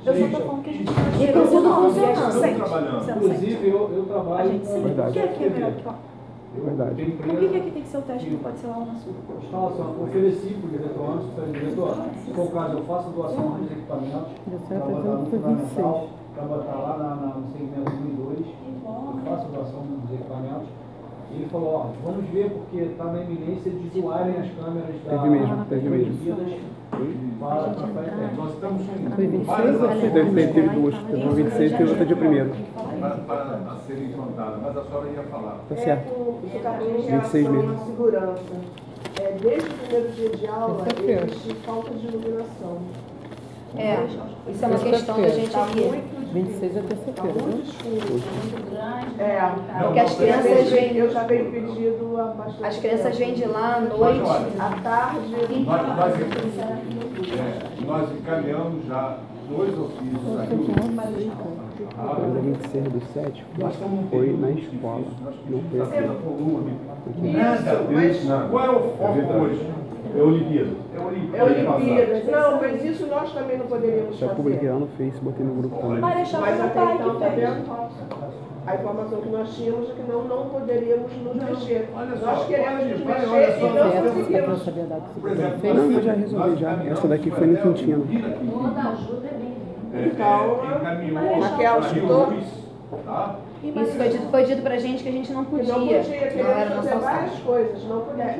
Eu só tô falando que a gente E com tudo funcionando. sente. trabalhando. Você não Inclusive, sente. eu A trabalho gente sente. Verdade. Por que aqui é melhor que lá? Verdade. tenho Por que aqui tem que ser o teste e não pode ser lá na sua? instalação, ofereci para o diretor antes, para o diretor, se for o caso, eu faço doação dos equipamentos para botar no fundamental, para botar lá no segmento 1 e 2, eu faço doação dos equipamentos. E ele falou, ó, vamos ver porque está na iminência de zoarem as câmeras da Teve mesmo. Olimpíadas para Nós estamos Foi com 26 várias ou ações Teve duas. Teve uma 26 e teve outra dia 1º. para serem implantadas, mas a senhora ia falar. Tá certo. Em 26 relação mesmo. à segurança, desde o primeiro dia de aula, Terça-feira. existe falta de iluminação. Isso é uma questão da gente Está aqui. muito 26 é Está terça-feira, muito né? escuro. Porque as crianças vêm. Eu já venho pedido há bastante As crianças vêm de lá à Mas noite. olha, À tarde. nós encaminhamos já 2 ofícios aqui. Mas a 26 do 7 Nós estamos foi tendo na um escola. difícil, nós Não pedimos foi a aqui. sua coluna. Nada, mas nada. Qual é o foco hoje? É Olimpíada. É É Olimpíada. Olimpíadas. Não, mas isso nós também não poderíamos Já publiquei fazer. lá no Face, botei no grupo também. Marechal Mas foi o até pai então, que tá fez. vendo? A informação que nós tínhamos é que não poderíamos nos mexer. Olha só, Nós queremos nos olha mexer só, e não Essa pra conseguimos. saber a data que Por você exemplo, fez. Não, eu já resolvi já. Essa daqui foi no Quintino. Então, encaminhou Raquel, a escutou? luz, tá? Isso foi dito pra gente que a gente não Que podia. não podia, Não era queremos nossa fazer várias alçada. coisas, não podem,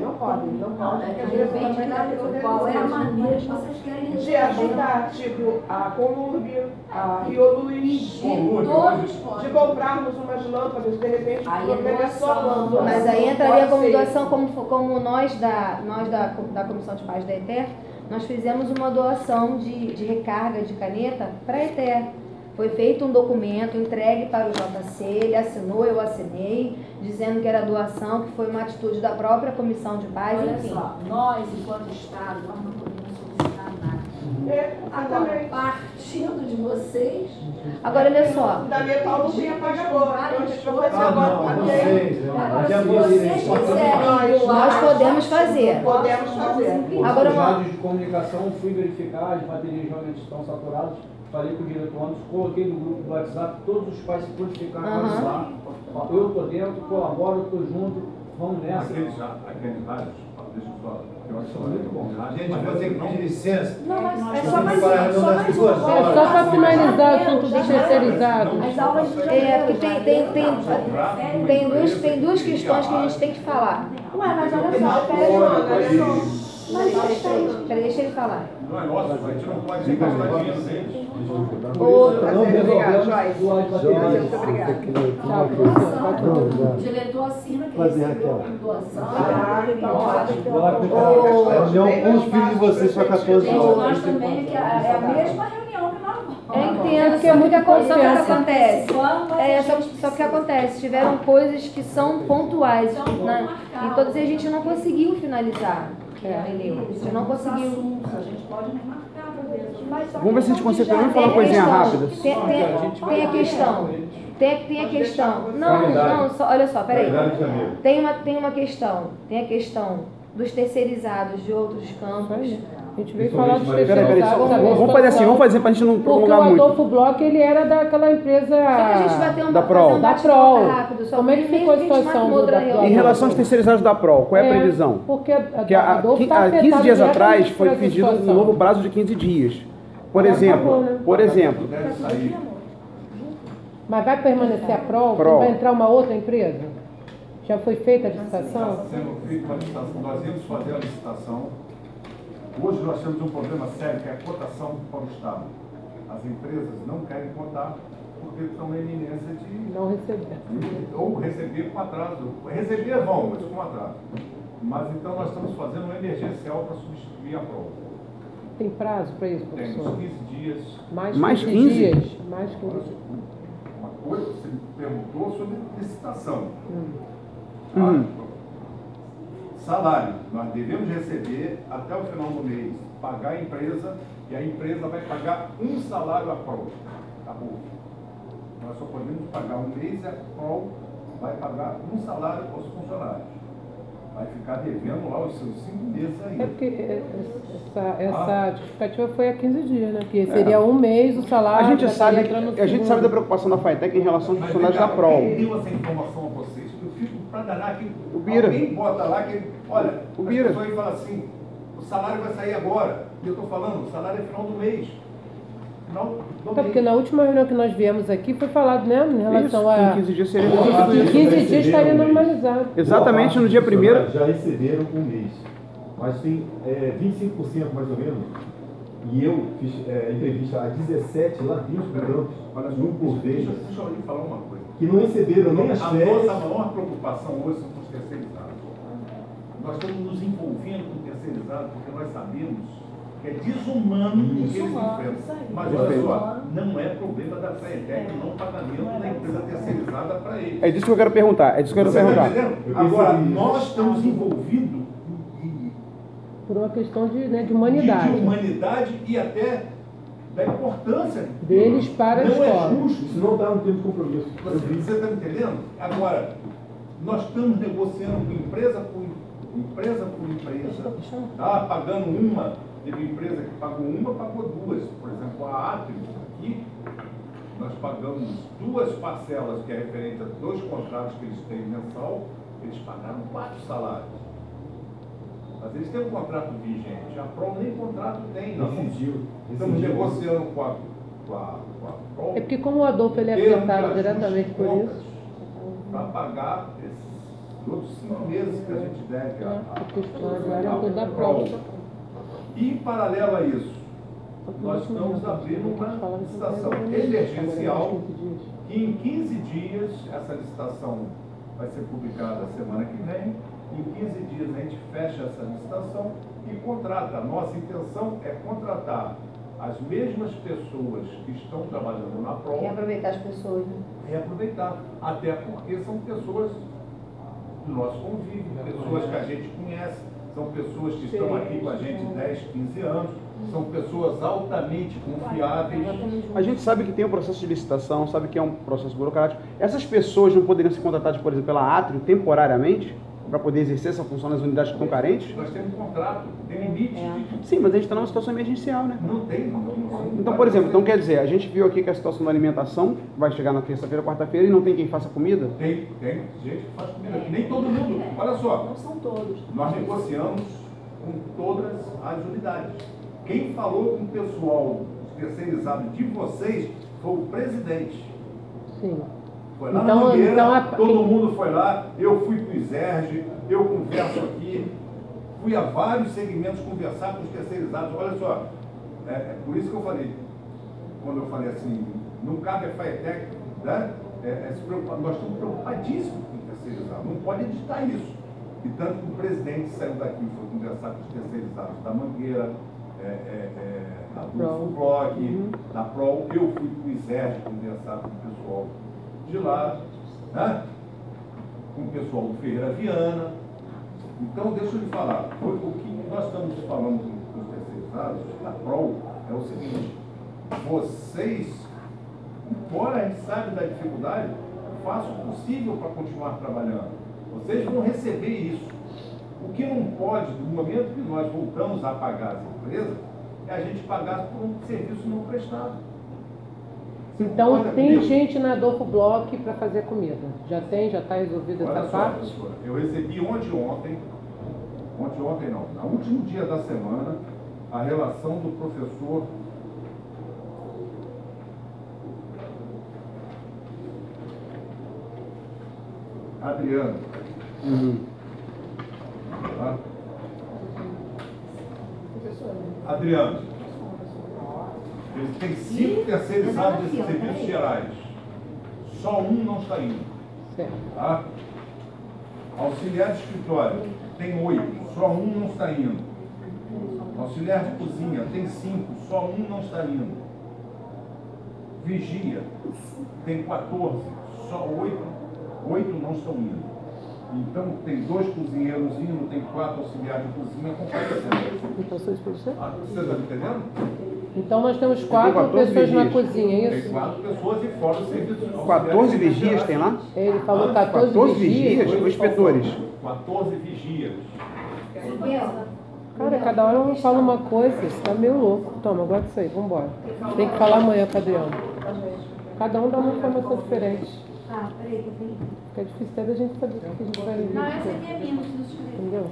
não podem. De repente, qual é a maneira que vocês querem De resolver? ajudar, tipo, a Colúrbio, a Rio Luz, Todos de podem. comprarmos umas lâmpadas, de repente, Aí o problema é só doação. lâmpada. Mas aí entraria Pode como ser. doação, como nós da Comissão de Paz da ETER, nós fizemos uma doação de recarga de caneta para a ETER. Foi feito um documento, entregue para o JC, ele assinou, eu assinei, dizendo que era doação, que foi uma atitude da própria comissão de paz, Olha enfim. só, nós, enquanto Estado, nós não podemos solicitar nada. Agora, partindo de vocês... Agora, olha só. Da minha tal não tinha pagou. A gente vai fazer agora. Nós podemos fazer. Podemos fazer. Agora, os rádios de comunicação, fui verificar, as baterias realmente estão saturadas. Falei com o diretor antes, coloquei no grupo do WhatsApp, todos os pais se prontificaram no WhatsApp. Eu estou dentro, colaboro, estou junto, vamos nessa. Aqueles rádios, deixa eu só, eu acho que são muito bons. Gente, eu vou ter que pedir licença. Não, mas é só mais um. É só para finalizar o assunto dos terceirizados. As aulas de porque tem duas questões que a gente tem que falar. Ué, mas olha só, Peraí, deixa ele falar. Não é nosso, a gente não pode gastar dinheiro deles. Obrigada, Joyce. Muito obrigada. O diretor assina que recebeu a doação. Com os filhos de vocês para 14 Gente, horas. nós também, que é a mesma reunião que nós vamos. Eu entendo, que é muito acontece. Só que acontece, tiveram coisas que são pontuais, né? E todas a gente não conseguiu finalizar. Entendeu? A gente não conseguiu. A gente pode marcar para ver. Vamos ver se a gente consegue pelo menos falar uma coisinha rápida. Tem a questão. Tem a questão. Não, olha só, peraí. Tem uma questão. Tem a questão dos terceirizados de outros campos. A gente veio falar dos terceirizados. Peraí, vamos fazer assim, vamos fazer pra gente não prolongar muito. muito. Porque o Adolfo Bloch, ele era daquela empresa... Só que a gente vai ter da PROL. Da PROL. Rápido, Como é que ficou a situação do da PROL? Em relação aos terceirizados da PROL, qual é a previsão? Porque há 15 dias atrás foi pedido um novo prazo de 15 dias. Por exemplo, Deve sair. Mas vai permanecer a PROL? Vai entrar uma outra empresa? Já foi feita a licitação? Está sendo feita uma licitação. Nós íamos fazer a licitação. Hoje nós temos um problema sério, que é a cotação para o Estado. As empresas não querem cotar porque estão na iminência de... Não receber. Ou receber com atraso. Receber vão, mas com atraso. Mas então nós estamos fazendo uma emergencial para substituir a prova. Tem prazo para isso, professor? Temos 15 dias. Mais 15 dias? Mais 15 dias. Uma coisa, você me perguntou sobre licitação. Salário, nós devemos receber até o final do mês, pagar a empresa, e a empresa vai pagar um salário à prova. Acabou. Nós só podemos pagar um mês e a prova vai pagar um salário aos funcionários. Vai ficar devendo lá os seus 5 meses aí. É porque essa justificativa foi há 15 dias, né? Que seria um mês o salário. A gente sabe da preocupação da FATEC em relação aos funcionários da PROL. Quem deu essa informação a vocês? Eu fico para danar que Bira. alguém bota lá que, olha, O as Bira. pessoas falam assim, o salário vai sair agora. E eu estou falando, o salário é final do mês. Final do mês. Porque na última reunião que nós viemos aqui foi falado, né? Em relação Isso, a. em 15 dias seria Em 15 dias estaria normalizado. Exatamente no dia 1º. Já receberam um mês, mas tem 25% mais ou menos, e eu fiz entrevista a 17 lá dentro do campus, Olha só, um por vez, deixa eu lhe falar uma coisa. que não receberam nem as A férias. nossa maior preocupação hoje são com os terceirizados. Nós estamos nos envolvendo com terceirizados porque nós sabemos que é desumano o que eles enfrentam. Mas olha só, não é problema da FATEC não pagamento da empresa terceirizada para eles. É disso que eu quero perguntar. Você está entendendo? Agora, nós estamos envolvidos Por uma questão de humanidade. de humanidade e até da importância Deles para a não escola. é justo. Isso não dá um tempo de compromisso. Você está entendendo? Agora, nós estamos negociando com empresa por empresa, tá? Pagando uma, teve empresa que pagou uma, pagou duas. Por exemplo, a Atrio, aqui, nós pagamos 2 parcelas, que é referente a 2 contratos que eles têm mensal, eles pagaram 4 salários. Mas eles têm um contrato vigente, a PROL nem contrato tem, não. Estamos negociando com a PROL. É porque como o Adolfo ele é afetado diretamente por isso. Para pagar esses outros 5 meses que a gente deve a PROL. E em paralelo a isso, nós estamos abrindo uma licitação emergencial que em 15 dias, essa licitação vai ser publicada a semana que vem, em 15 dias a gente fecha essa licitação e contrata. A nossa intenção é contratar as mesmas pessoas que estão trabalhando na prova. Reaproveitar as pessoas, né? Reaproveitar, até porque são pessoas do nosso convívio, pessoas que a gente conhece, são pessoas que estão aqui com a gente 10, 15 anos, são pessoas altamente confiáveis. A gente sabe que tem um processo de licitação, sabe que é um processo burocrático. Essas pessoas não poderiam ser contratadas, por exemplo, pela Átrio temporariamente, para poder exercer essa função nas unidades que estão carentes? Nós temos um contrato, tem limite. Sim, mas a gente está numa situação emergencial, né? Não tem. Então, por exemplo, então quer dizer, a gente viu aqui que a situação da alimentação vai chegar na terça-feira, quarta-feira e não tem quem faça comida? Tem gente que faz comida. Nem todo mundo. Olha só. Não são todos. Nós negociamos com todas as unidades. Quem falou com o pessoal terceirizado de vocês foi o presidente. Sim. Foi lá na Mangueira, todo mundo foi lá, eu fui para o ISERG, eu converso aqui, fui a vários segmentos conversar com os terceirizados. Olha só, por isso que eu falei, quando eu falei assim, não cabe a FAETEC, né? Se preocupar. Nós estamos preocupadíssimos com o terceirizado, não pode editar isso. E tanto que o presidente saiu daqui e foi conversar com os terceirizados da Mangueira, da Block, da PROL, eu fui para o ISERG conversar com o pessoal de lá, né? Com o pessoal do Ferreira Viana. Então, deixa eu lhe falar, o que nós estamos falando com os terceirizados, da PROL, é o seguinte: vocês, embora a gente saiba da dificuldade, façam o possível para continuar trabalhando. Vocês vão receber isso. O que não pode, no momento que nós voltamos a pagar as empresas, é a gente pagar por um serviço não prestado. Então tem gente na Adolfo Bloch para fazer comida. Já está resolvida essa parte? Professora, eu recebi ontem não, no último dia da semana, a relação do professor Adriano. Tá? Adriano. Eles têm 5 terceirizados de serviços gerais. Só um não está indo. Tá? Auxiliar de escritório, tem 8, só um não está indo. Auxiliar de cozinha, tem 5, só um não está indo. Vigia, tem 14, só 8 não estão indo. Então, tem 2 cozinheiros indo, tem 4 auxiliares de cozinha comparecendo. Passou isso para você? Você está entendendo? Então, nós temos 4 pessoas na cozinha, é isso? Tem 4 pessoas e fora o serviço. 14 vigias tem lá? Ele falou 14 vigias ou inspetores? 14 vigias. Cara, cada hora um fala uma coisa, você tá meio louco. Toma, guarda isso aí, vambora. Tem que falar amanhã com o Adriano. Cada um dá uma informação diferente. Ah, peraí, que eu tenho. Fica difícil até da gente saber o que a gente vai ver. Não, essa aqui é minha, não preciso escrever. Entendeu?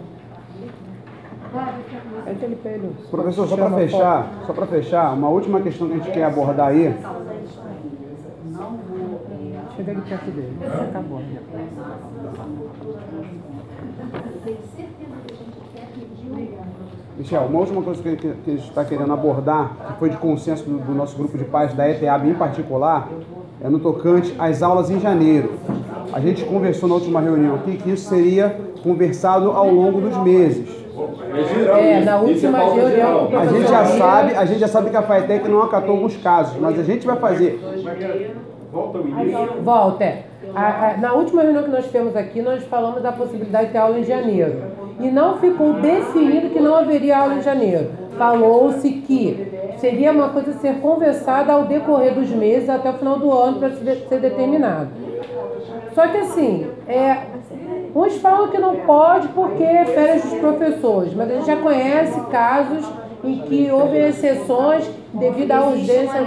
Pede ele pra ele. Professor, só para fechar, uma última questão que a gente quer abordar aí. Chega ali perto dele. Acabou. Michel, uma última coisa que a gente está querendo abordar, que foi de consenso do nosso grupo de pais da ETEAB em particular, é no tocante às aulas em janeiro. A gente conversou na última reunião aqui que isso seria conversado ao longo dos meses. Na última reunião. A gente já sabe que a FAETEC não acatou alguns casos, mas a gente vai fazer. Volta. Na última reunião que nós tivemos aqui, nós falamos da possibilidade de ter aula em janeiro. E não ficou definido que não haveria aula em janeiro. Falou-se que seria uma coisa a ser conversada ao decorrer dos meses até o final do ano para ser determinado. Só que assim, uns falam que não pode porque é férias dos professores, mas a gente já conhece casos em que houve exceções devido à urgência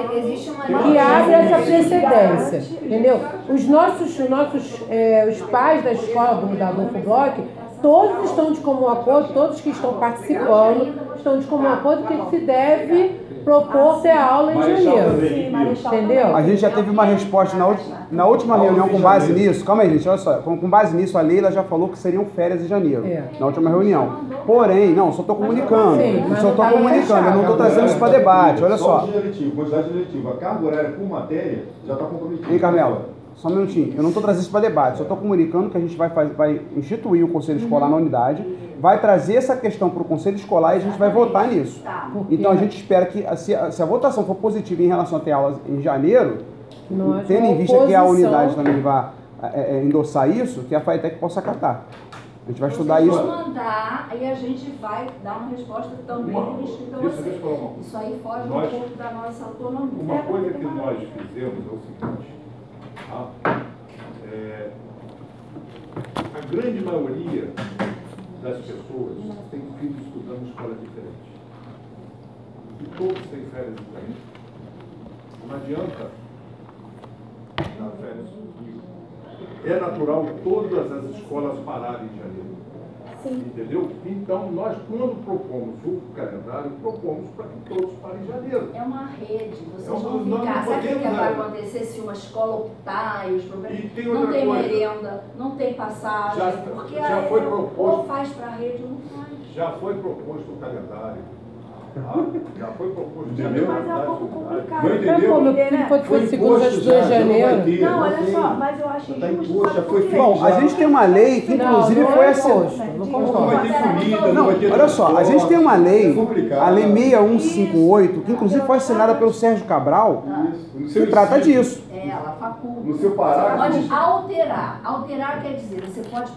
que abre essa precedência, entendeu? Os pais da escola da Adolfo Bloch, todos estão de comum acordo, todos que estão participando estão de comum acordo que se deve propor ter aula em janeiro, entendeu? A gente já teve uma resposta na última reunião com base nisso. Calma aí, gente, olha só. Com base nisso, a Leila já falou que seriam férias em janeiro, na última reunião. Porém, não, só estou comunicando. Eu não estou trazendo isso para debate, olha só. Quantidade de letivo, a carga horária por matéria já está comprometida. Hein, Carmelo? Só um minutinho. Eu não estou trazendo isso para debate, só estou comunicando que a gente vai instituir o conselho escolar na unidade, vai trazer essa questão para o conselho escolar e a gente vai votar nisso. Então a gente espera que, se a votação for positiva em relação a ter aulas em janeiro, tendo em vista que a unidade também vai endossar isso, que a FATEC possa acatar. A gente vai estudar isso. Vão mandar, aí a gente vai dar uma resposta também escrita a você. Isso aí foge um pouco da nossa autonomia. Uma coisa que nós fizemos é o seguinte, a grande maioria das pessoas tem filhos estudando em escola diferente. E todos têm férias diferentes. Não adianta dar férias no Rio. É natural todas as escolas pararem em janeiro. Sim. Entendeu? Então, nós, quando propomos o calendário, propomos para que todos parem em janeiro. É uma rede, vocês vão ficar. Sabe o que vai acontecer se uma escola optar e os problemas? Não tem merenda, não tem passagem, porque já foi proposto, ou faz para a rede ou não faz. Já foi proposto o calendário. Já foi proposto. Mas é um pouco complicado. Não entendeu? Foi seguro já de janeiro. Não, olha só, mas eu acho injusto. Já foi feito. Bom, a gente tem uma lei que inclusive foi assim. Não vai ter comida, não vai ter. Olha só, a gente tem uma lei, a lei 6158, que inclusive foi assinada pelo Sérgio Cabral, que trata disso. Ela faculta. No seu parágrafo. Pode alterar. Alterar quer dizer, você pode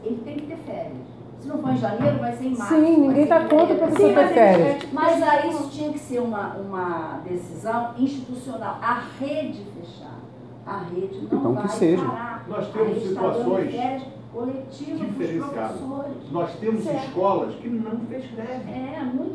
ele tem que ter férias. Se não for em janeiro, vai ser em março. Sim, ninguém está contra o professor ter férias. Mas aí isso tinha que ser uma decisão institucional. A rede fechar. A rede não então, vai que seja. parar. Nós temos situações coletivas diferenciadas. professores. Nós temos escolas que não fez greve.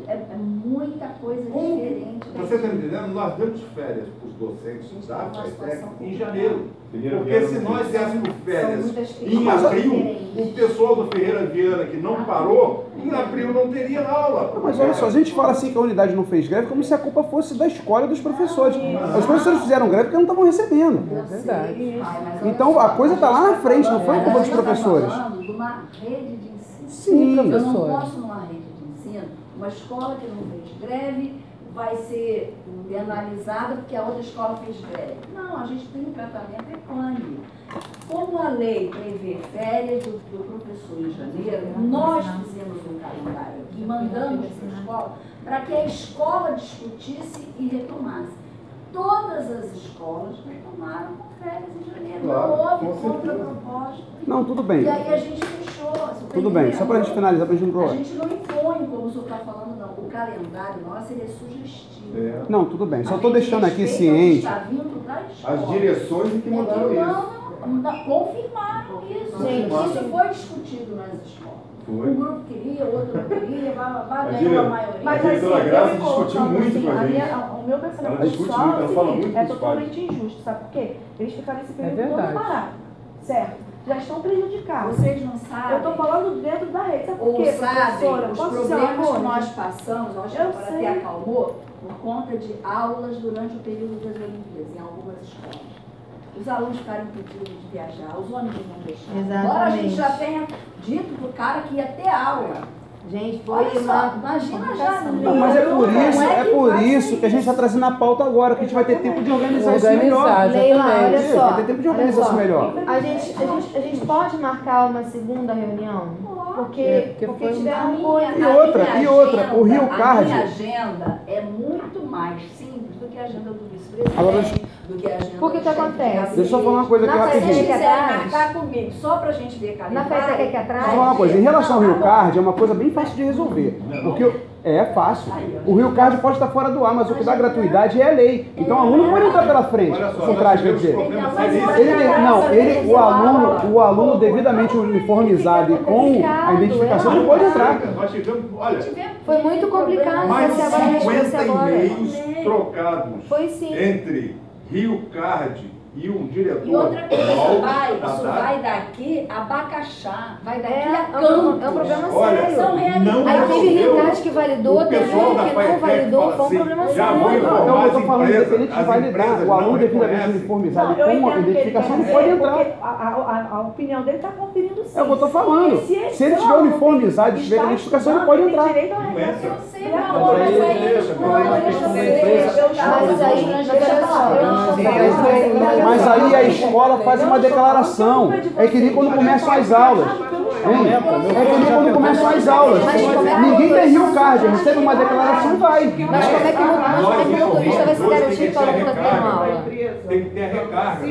É muita coisa diferente. Você está entendendo? Nós demos férias para os docentes da FATEC em janeiro. Porque se nós dessemos férias em abril, o pessoal do Ferreira Viana que não parou, em abril não teria aula. Mas olha só, a gente fala assim que a unidade não fez greve como se a culpa fosse da escola e dos professores. Os professores fizeram greve porque não estavam recebendo. É verdade. Então a coisa está lá na frente, não foi culpa dos professores. Falando de uma rede de ensino. Sim, eu não posso, numa rede de ensino, uma escola que não fez greve vai ser penalizada porque a outra escola fez greve. Não, a gente tem um tratamento equânime. Como a lei prevê férias do professor em janeiro, nós fizemos um calendário aqui, mandamos para a escola, para que a escola discutisse e retomasse. Todas as escolas retomaram com férias em janeiro. Claro, não houve contraproposta. Não, tudo bem. E aí a gente fechou. Tudo bem, só para a gente finalizar, para a gente não A gente não impõe, como o senhor está falando, não. O calendário nosso ele é sugestivo. Não, tudo bem. Só estou deixando aqui ciente. As direções que mudaram isso. Confirmaram isso. Gente, isso foi discutido nas escolas. Um grupo queria, o outro não queria, ganhou a maioria. Mas a diretora Graça discutiu muito com a gente. O meu pensamento pessoal é totalmente injusto, sabe por quê? Eles ficaram nesse período todo parado, certo? Já estão prejudicados. Vocês não sabem. Eu estou falando dentro da rede, sabe por quê, professora? Os problemas que nós passamos, eu acho que agora até acalmou, por conta de aulas durante o período das Olimpíadas, em algumas escolas. Os alunos ficaram impedidos de viajar, os ônibus não deixaram. Exatamente. Agora a gente já tenha dito pro cara que ia ter aula. Gente, foi imagina já. Não, mas é por isso que a gente está trazendo a pauta agora, que a gente vai ter tempo de organizar isso melhor. Leila, olha só. Vai ter tempo de organizar isso melhor. A gente pode marcar uma segunda reunião? Porque tiveram E outra, o Rio Card. A minha agenda é muito mais simples do que a agenda do vice-presidente. Por que acontece? Deixa eu só falar uma coisa aqui rapidinho. Se quiser marcar comigo, só pra gente ver calendário. Na festa aqui atrás. Deixa eu falar uma coisa. Em relação ao Rio Card, é uma coisa bem fácil de resolver. Porque é fácil. O Rio Card pode estar fora do ar, mas o que dá gratuidade é a lei. Então o aluno pode entrar pela frente. Por trás, quer dizer. O aluno devidamente uniformizado e com a identificação não pode entrar. Nós tivemos, olha, foi muito complicado. mais de 50 e-mails trocados entre Rio Card e um diretor. E outra coisa, isso vai daqui a Bacaxá, vai daqui a Campos. É um problema sério. Não aí teve Rio Card que validou, teve que não validou, foi um problema sério. Então, eu estou falando, independente de validar, o aluno devidamente uniformizado e com a identificação não pode entrar. A opinião dele está conferindo sim. É o que eu estou falando. Se ele estiver uniformizado e tiver identificação, ele pode entrar. Mas aí a escola faz uma declaração. É que nem quando começam as aulas. É que nem quando começam as aulas. Ninguém tem Rio Card, recebe uma declaração e vai. Mas como é que o motorista vai se garantir que o aluno está tendo aula? Tem que ter a recarga.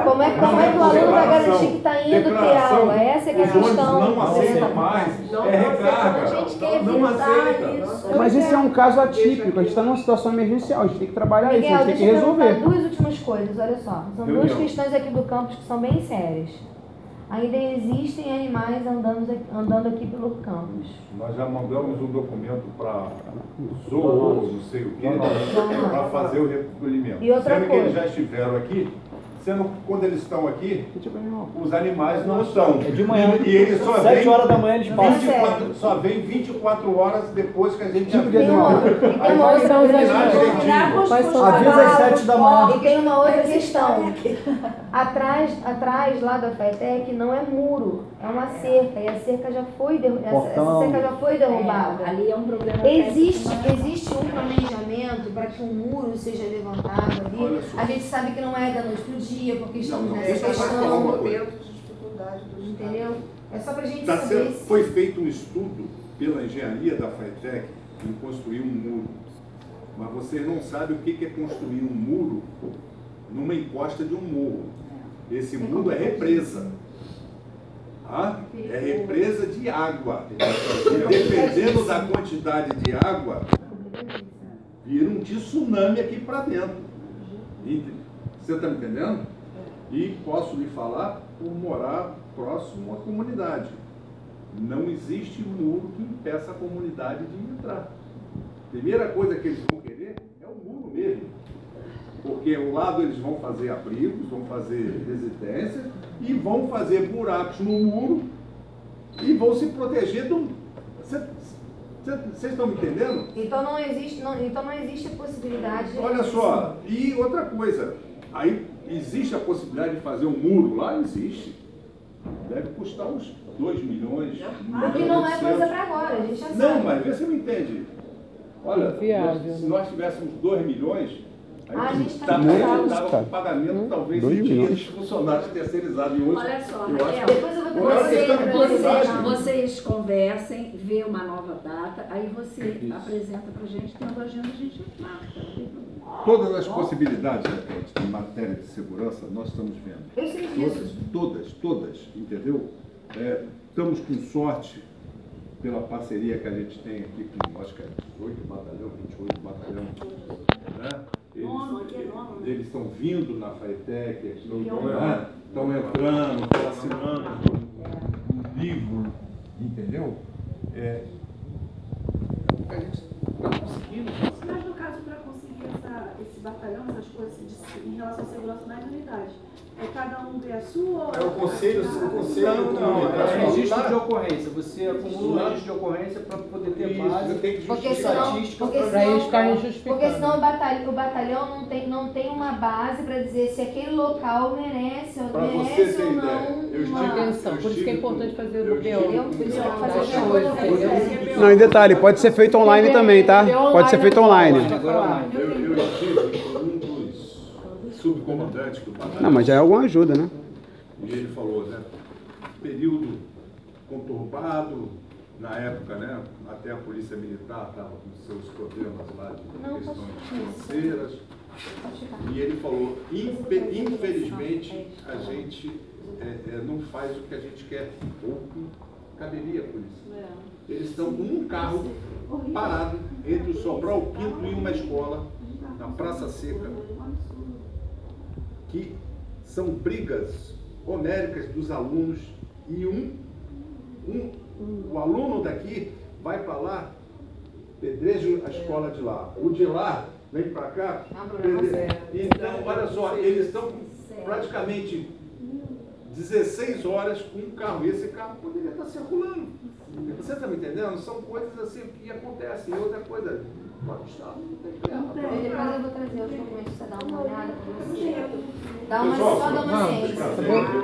Como é que o aluno vai garantir que está indo ter aula? Essa é que é a questão. Não aceita mais, é recarga. A gente quer Não evitar aceita. isso. Mas esse é um caso atípico, a gente está numa situação emergencial, a gente tem que trabalhar isso, a gente tem que resolver. Duas últimas coisas, olha só. São duas questões aqui do campus que são bem sérias. Ainda existem animais andando aqui pelo campus. Nós já mandamos um documento para zoo, não sei o quê, para fazer o recolhimento. E outra sendo coisa. que eles já estiveram aqui, sendo quando eles estão aqui, os animais não estão. É de manhã. E eles só 7 vêm horas da manhã eles passam. 24, só vem 24 horas depois que a gente já Tem uma Avisa às 7 da manhã. E tem uma outra questão. Atrás lá da FATEC não é muro, é uma cerca. E a cerca já foi derrubada. Ali é um problema. Existe um planejamento para que um muro seja levantado ali. A gente sabe que não é da noite pro dia, porque estamos nessa questão. Entendeu? É só pra gente saber se... Foi feito um estudo pela engenharia da FATEC em construir um muro. Mas você não sabe o que é construir um muro numa encosta de um morro. Esse muro é represa. Ah? É represa de água. E dependendo da quantidade de água, vira um tsunami aqui para dentro. Você está me entendendo? E posso lhe falar por morar próximo à comunidade. Não existe muro que impeça a comunidade de entrar. Primeira coisa que eles vão querer é o muro mesmo. Porque ao lado eles vão fazer abrigos, vão fazer residências e vão fazer buracos no muro e vão se proteger de um... Vocês estão me entendendo? Então não existe a possibilidade de... Olha só, e outra coisa, aí existe a possibilidade de fazer um muro lá? Existe. Deve custar uns 2 milhões. Porque não é coisa para agora, a gente já sabe. Não, mas vê se me entende. Olha, se nós tivéssemos 2 milhões, a gente estava com pagamento talvez de dinheiro de funcionários terceirizados. E hoje, olha só, depois eu vou vocês conversem, vê uma nova data, aí você apresenta para a gente, tendo a agenda, a gente marca. Todas as possibilidades, em matéria de segurança, nós estamos vendo. Eu sei disso. Todas, entendeu? Estamos com sorte pela parceria que a gente tem aqui com, acho que é 18 batalhão, 28 batalhão, né? Eles estão vindo na FATEC, estão entrando, estão assinando um livro, entendeu? A gente está conseguindo fazer. Mas no caso, para conseguir esse batalhão, essas coisas em relação à segurança nas unidades, cada um vê a sua? Ou... É o conselho. Não, é registro de ocorrência. Você acumula um registro de ocorrência para poder ter base, estatística para eles ficarem justificando. Porque senão o batalhão não tem uma base para dizer se aquele local merece ou não. Atenção, por isso que é importante fazer o BO. Não, em detalhe, pode ser feito online também, tá? Pode ser feito online. Eu estive com um dos subcomandantes do batalhão. Não, mas já é alguma ajuda, né? E ele falou, né? Período conturbado, na época, né? Até a polícia militar estava com seus problemas lá de questões financeiras. E ele falou, infelizmente, a gente não faz o que a gente quer, ou que caberia a polícia. Eles estão com um carro parado entre o Sobral o Pinto e uma escola, na Praça Seca, que são brigas homéricas dos alunos, e o aluno daqui vai para lá, pedreja a escola de lá, o de lá vem para cá, então olha só, eles estão praticamente 16 horas com um carro, e esse carro poderia estar circulando. Você está me entendendo? São coisas assim que acontecem. E outra coisa, o Estado não tem que ganhar. Depois eu vou trazer os documentos para você dar uma olhada para você. Só dá uma ciência.